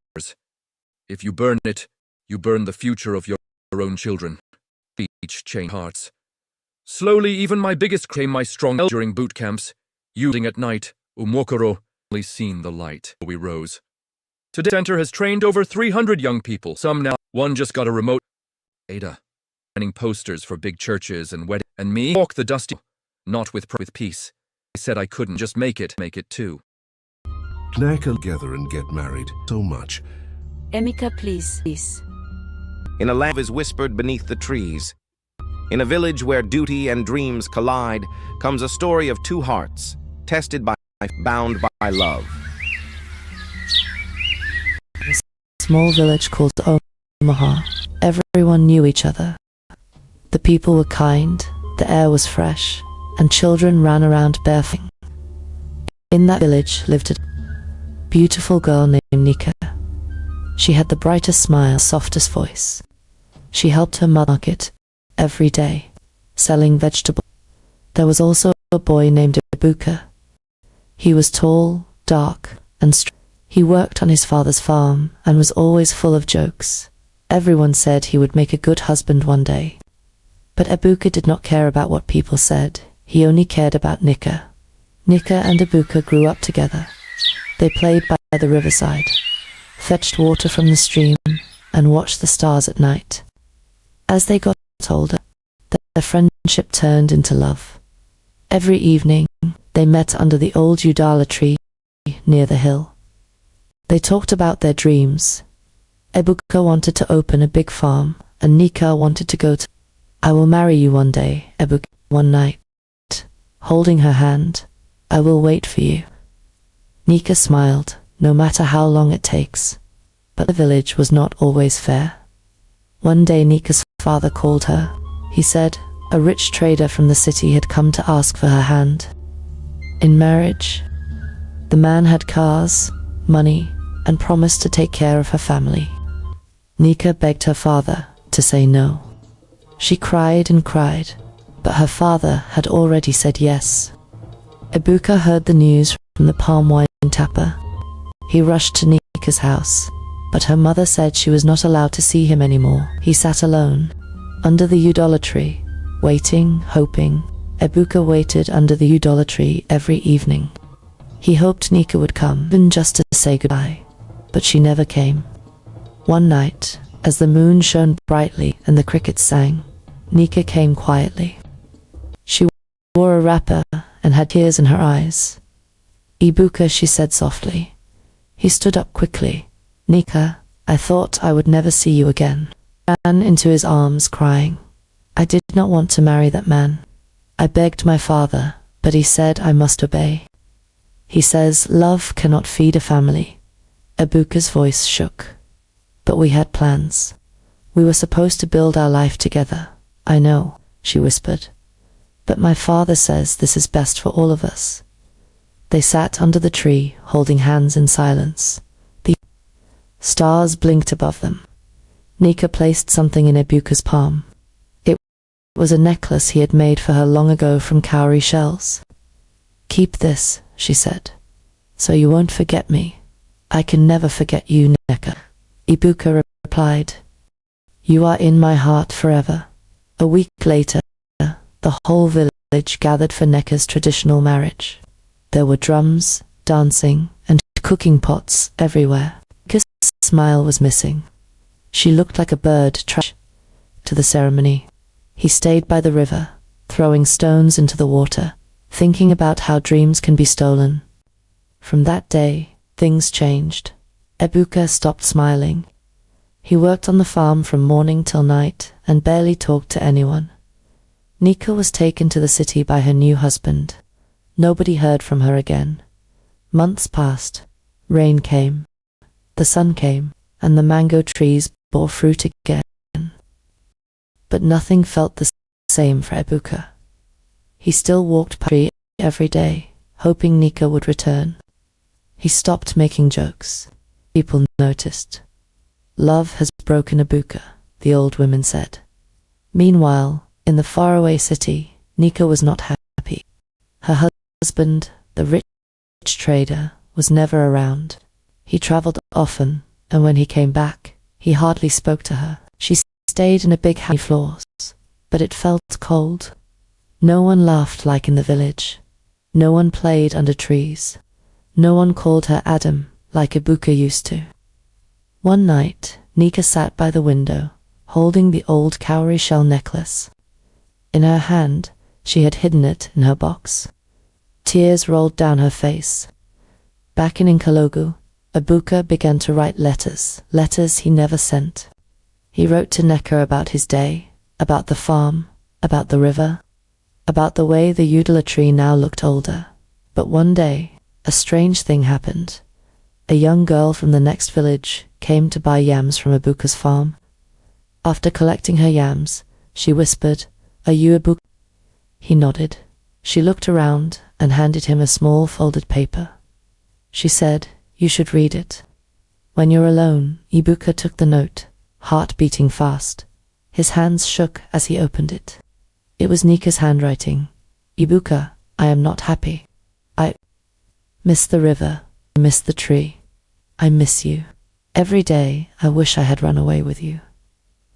If you burn it, you burn the future of your own children. Each chain hearts. Slowly, even my biggest came my strong during boot camps. Using at night, Umokoro only seen the light. We rose. Today, the center has trained over 300 young people. Some now, one just got a remote. Ada. Signing posters for big churches and weddings. And me, walk the dusty. Not with peace. I said I couldn't just make it too. Neka together and get married. So much. Emika, please. In a land is whispered beneath the trees. In a village where duty and dreams collide, comes a story of two hearts, tested by life, bound by love. A small village called Omaha. Everyone knew each other. The people were kind, the air was fresh, and children ran around barefoot. In that village lived a beautiful girl named Nika. She had the brightest smile, softest voice. She helped her mother market every day, selling vegetables. There was also a boy named Ibuka. He was tall, dark, and strong. He worked on his father's farm and was always full of jokes. Everyone said he would make a good husband one day. But Ibuka did not care about what people said. He only cared about Nika. Nika and Ibuka grew up together. They played by the riverside, fetched water from the stream, and watched the stars at night. As they got older, their friendship turned into love. Every evening, they met under the old Udala tree near the hill. They talked about their dreams. Ibuka wanted to open a big farm, and Nika wanted to go to... I will marry you one day, Ibuka. One night, holding her hand, I will wait for you. Nika smiled, no matter how long it takes. But the village was not always fair. One day Nika's father called her. He said a rich trader from the city had come to ask for her hand. In marriage, the man had cars, money, and promised to take care of her family. Nika begged her father to say no. She cried and cried, but her father had already said yes. Ibuka heard the news from the palm wine tapper. He rushed to Nika's house, but her mother said she was not allowed to see him anymore. He sat alone, under the Udala tree, waiting, hoping. Ibuka waited under the Udala tree every evening. He hoped Nika would come, even just to say goodbye, but she never came. One night, as the moon shone brightly and the crickets sang, Nika came quietly. She wore a wrapper and had tears in her eyes. Ibuka, she said softly. He stood up quickly. Nika, I thought I would never see you again. Ran into his arms, crying. I did not want to marry that man. I begged my father, but he said I must obey. He says love cannot feed a family. Ibuka's voice shook. But we had plans. We were supposed to build our life together. I know, she whispered. But my father says this is best for all of us. They sat under the tree, holding hands in silence. The stars blinked above them. Nika placed something in Ibuka's palm. It was a necklace he had made for her long ago from cowrie shells. Keep this, she said, so you won't forget me. I can never forget you, Nika. Ibuka replied, you are in my heart forever. A week later, the whole village gathered for Neka's traditional marriage. There were drums, dancing, and cooking pots everywhere. Neka's smile was missing. She looked like a bird trapped to the ceremony. He stayed by the river, throwing stones into the water, thinking about how dreams can be stolen. From that day, things changed. Ebuka stopped smiling. He worked on the farm from morning till night and barely talked to anyone. Nika was taken to the city by her new husband. Nobody heard from her again. Months passed. Rain came. The sun came, and the mango trees bore fruit again. But nothing felt the same for Ebuka. He still walked past the tree every day, hoping Nika would return. He stopped making jokes. People noticed. Love has broken Ebuka, the old women said. Meanwhile, in the faraway city, Nika was not happy. Her husband, the rich trader, was never around. He traveled often, and when he came back, he hardly spoke to her. She stayed in a big house with floors, but it felt cold. No one laughed like in the village. No one played under trees. No one called her Adam like Ebuka used to. One night, Nika sat by the window, holding the old cowrie shell necklace. In her hand, she had hidden it in her box. Tears rolled down her face. Back in Nkalogu, Ebuka began to write letters he never sent. He wrote to Neka about his day, about the farm, about the river, about the way the udala tree now looked older. But one day, a strange thing happened. A young girl from the next village came to buy yams from Ebuka's farm. After collecting her yams, she whispered, "Are you Ebuka?" He nodded. She looked around and handed him a small folded paper. She said, "You should read it." When you're alone, Ebuka took the note, heart beating fast. His hands shook as he opened it. It was Nika's handwriting. "Ebuka, I am not happy. I miss the river, I miss the tree. I miss you. Every day I wish I had run away with you.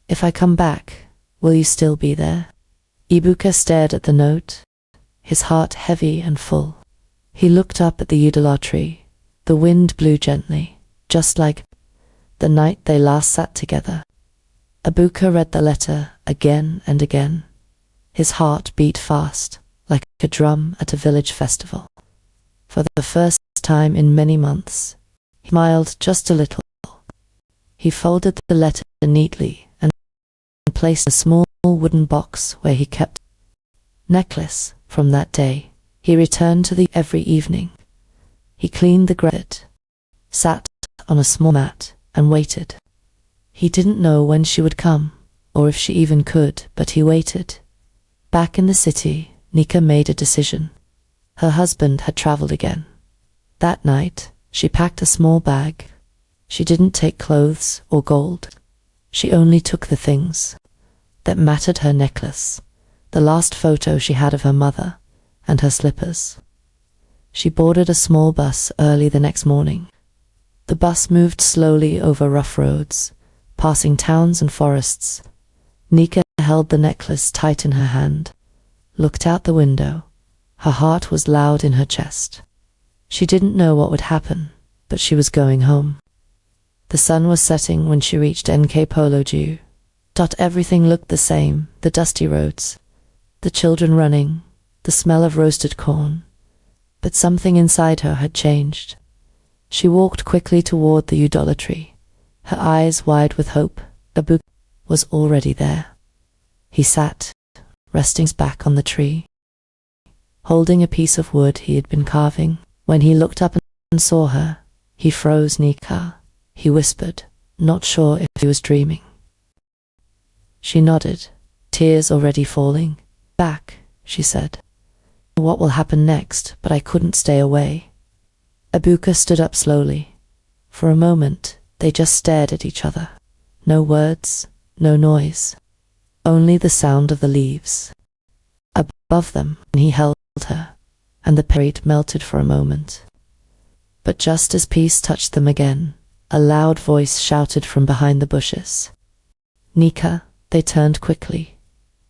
If I come back, will you still be there?" Ebuka stared at the note, his heart heavy and full. He looked up at the udala tree. The wind blew gently, just like the night they last sat together. Ebuka read the letter again and again. His heart beat fast, like a drum at a village festival. For the first time in many months, he smiled just a little. He folded the letter neatly and placed a small wooden box where he kept the necklace. From that day, he returned to the every evening. He cleaned the granite, sat on a small mat, and waited. He didn't know when she would come, or if she even could, but he waited. Back in the city, Nika made a decision. Her husband had traveled again. That night, she packed a small bag. She didn't take clothes or gold. She only took the things that mattered: her necklace, the last photo she had of her mother, and her slippers. She boarded a small bus early the next morning. The bus moved slowly over rough roads, passing towns and forests. Nika held the necklace tight in her hand, looked out the window. Her heart was loud in her chest. She didn't know what would happen, but she was going home. The sun was setting when she reached Nkalogu. Everything looked the same: the dusty roads, the children running, the smell of roasted corn. But something inside her had changed. She walked quickly toward the udala tree, her eyes wide with hope. Ebuka was already there. He sat, resting his back on the tree, holding a piece of wood he had been carving. When he looked up and saw her, he froze. "Nika," he whispered, not sure if he was dreaming. She nodded, tears already falling. "Back," she said. "What will happen next?" But I couldn't stay away. Ebuka stood up slowly. For a moment, they just stared at each other. No words, no noise, only the sound of the leaves. Above them, he held her, and the parade melted for a moment. But just as peace touched them again, a loud voice shouted from behind the bushes. "Nika!" They turned quickly.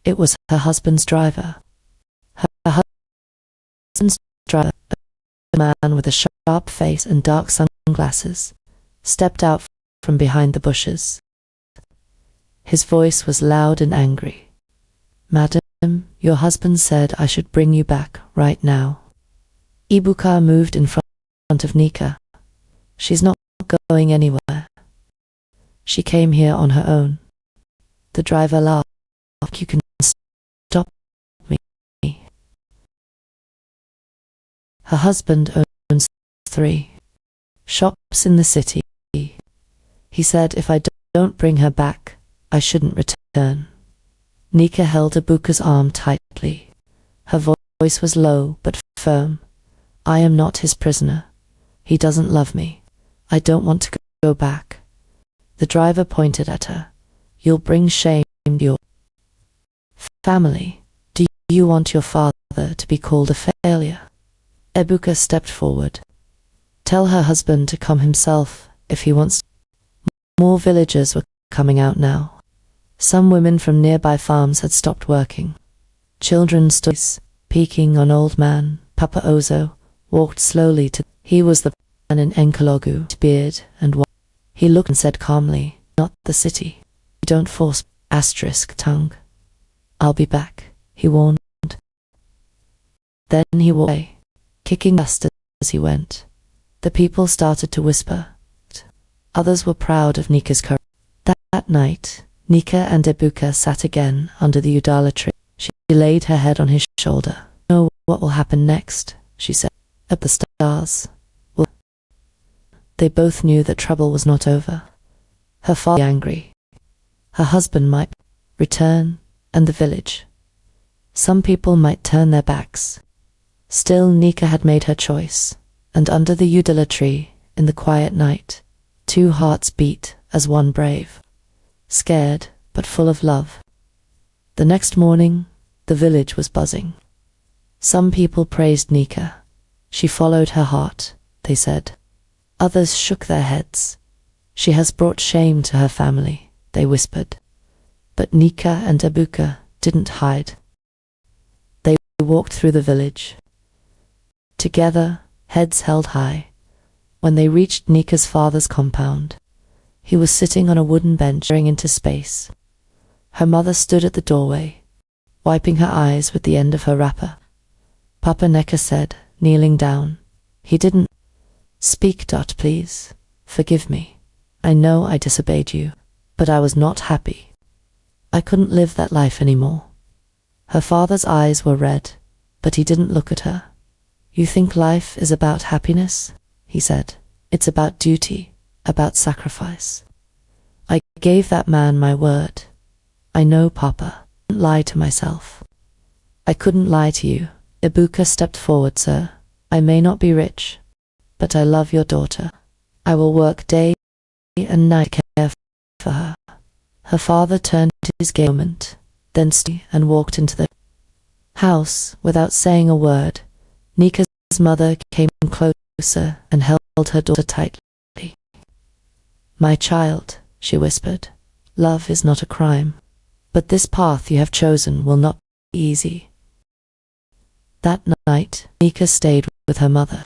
It was her husband's driver. Her husband's driver, a man with a sharp face and dark sunglasses, stepped out from behind the bushes. His voice was loud and angry. "Madam, your husband said I should bring you back right now." Ebuka moved in front of Nika. She's not going anywhere. She came here on her own. The driver laughed. You can stop me. Her husband owns 3 shops in the city. He said if I don't bring her back, I shouldn't return. Nika held Ibuka's arm tightly. Her voice was low but firm. I am not his prisoner. He doesn't love me. I don't want to go back. The driver pointed at her. You'll bring shame to your family. Do you want your father to be called a failure? Ibuka stepped forward. Tell her husband to come himself if he wants. More villagers were coming out now. Some women from nearby farms had stopped working. Children stood peeking on old man. Papa Ozo walked slowly to. He was the man in Enkalogu, beard and white. He looked and said calmly, not the city. Don't force *tongue. I'll be back, he warned. Then he walked away, kicking dust as he went. The people started to whisper. Others were proud of Nika's courage. That night, Nika and Ibuka sat again under the udala tree. She laid her head on his shoulder. Know what will happen next, she said. Up the stars. They both knew that trouble was not over. Her father was angry. Her husband might return, and the village. Some people might turn their backs. Still, Nika had made her choice, and under the udala tree, in the quiet night, 2 hearts beat as one brave, scared but full of love. The next morning, the village was buzzing. Some people praised Nika. She followed her heart, they said. Others shook their heads. She has brought shame to her family, they whispered. But Nika and Ibuka didn't hide. They walked through the village. Together, heads held high. When they reached Nika's father's compound, he was sitting on a wooden bench staring into space. Her mother stood at the doorway, wiping her eyes with the end of her wrapper. Papa Neka said, kneeling down. He didn't. Speak, please. Forgive me. I know I disobeyed you, but I was not happy. I couldn't live that life anymore. Her father's eyes were red, but he didn't look at her. You think life is about happiness? He said. It's about duty, about sacrifice. I gave that man my word. I know, Papa. I didn't lie to myself. I couldn't lie to you. Ibuka stepped forward, sir. I may not be rich, but I love your daughter. I will work day and night to care for her. Her father turned to his gay moment, then stood and walked into the house without saying a word. Nika's mother came closer and held her daughter tightly. My child, she whispered, love is not a crime, but this path you have chosen will not be easy. That night, Nika stayed with her mother.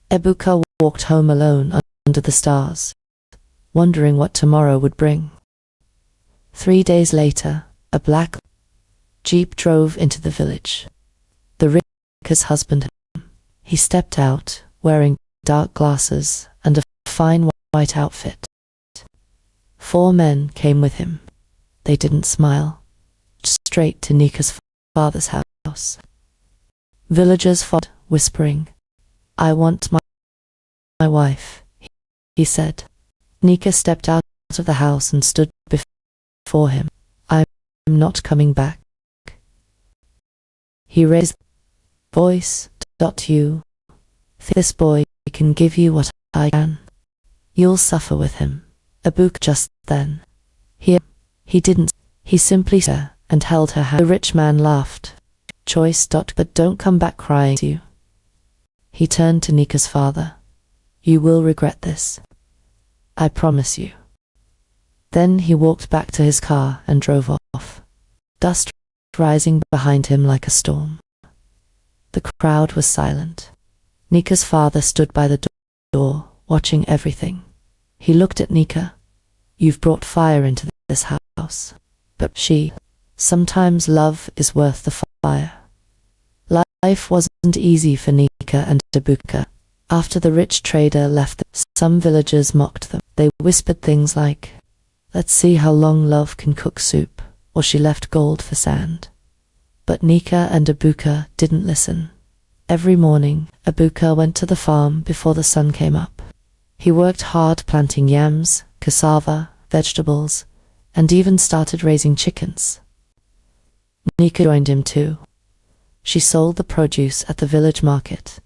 Ibuka walked home alone under the stars, wondering what tomorrow would bring. 3 days later, a black jeep drove into the village. The Nika's husband. He stepped out, wearing dark glasses and a fine white outfit. 4 men came with him. They didn't smile. Straight to Nika's father's house. Villagers followed, whispering, I want my wife, he said. Nika stepped out of the house and stood before him. I'm not coming back. He raised his voice. You think this boy can give you what I can? You'll suffer with him. Ibuka just then. He didn't. He simply said and held her hand. The rich man laughed. Choice. But don't come back crying to you. He turned to Nika's father. You will regret this. I promise you. Then he walked back to his car and drove off. Dust rising behind him like a storm. The crowd was silent. Nika's father stood by the door, watching everything. He looked at Nika. You've brought fire into this house. But sometimes love is worth the fire. Life wasn't easy for Nika and Ibuka. After the rich trader left, some villagers mocked them. They whispered things like, "Let's see how long love can cook soup," or "She left gold for sand." But Nika and Ibuka didn't listen. Every morning, Ibuka went to the farm before the sun came up. He worked hard planting yams, cassava, vegetables, and even started raising chickens. Nika joined him too. She sold the produce at the village market,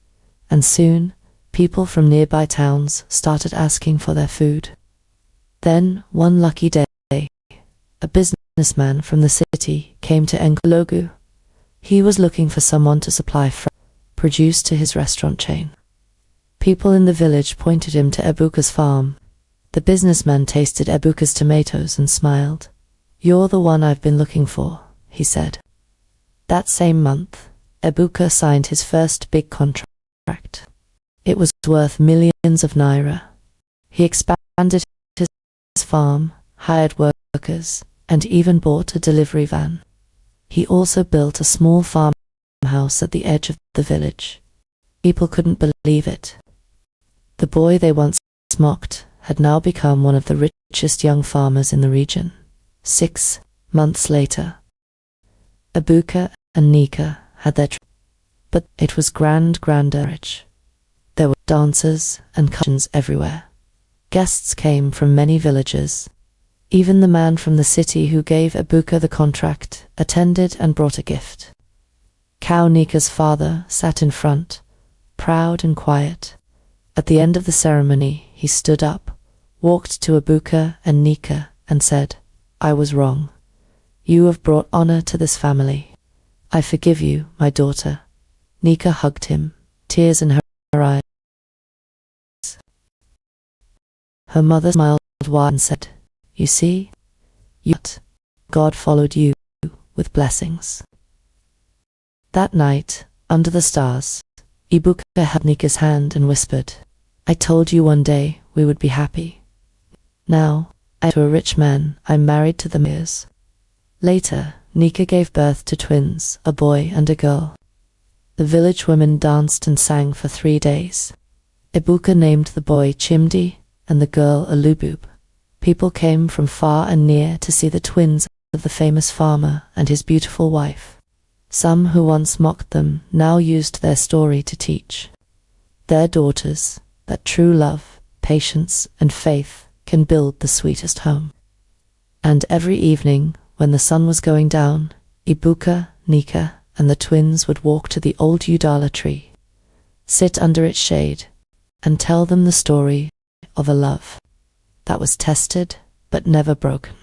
and soon people from nearby towns started asking for their food. Then, one lucky day, a businessman from the city came to Ngologu. He was looking for someone to supply fresh produce to his restaurant chain. People in the village pointed him to Ebuka's farm. The businessman tasted Ebuka's tomatoes and smiled. "You're the one I've been looking for," he said. That same month, Ebuka signed his first big contract. It was worth millions of naira. He expanded his farm, hired workers, and even bought a delivery van. He also built a small farmhouse at the edge of the village. People couldn't believe it. The boy they once mocked had now become one of the richest young farmers in the region. 6 months later, Ibuka and Nika had their but it was grander. There were dancers and cousins everywhere. Guests came from many villages. Even the man from the city who gave Ibuka the contract attended and brought a gift. Cow Nika's father sat in front, proud and quiet. At the end of the ceremony, he stood up, walked to Ibuka and Nika, and said, "I was wrong. You have brought honor to this family. I forgive you, my daughter." Nika hugged him, tears in her eyes. Her mother smiled wide and said, "You see, God followed you with blessings." That night, under the stars, Ibuka held Nika's hand and whispered, "I told you one day we would be happy. Now, to a rich man, I'm married to the Mears." Later, Nika gave birth to twins, a boy and a girl. The village women danced and sang for 3 days. Ibuka named the boy Chimdi and the girl Alubub. People came from far and near to see the twins of the famous farmer and his beautiful wife. Some who once mocked them now used their story to teach their daughters that true love, patience, and faith can build the sweetest home. And every evening, when the sun was going down, Ibuka, Nika, and the twins would walk to the old Udala tree, sit under its shade, and tell them the story of a love that was tested but never broken.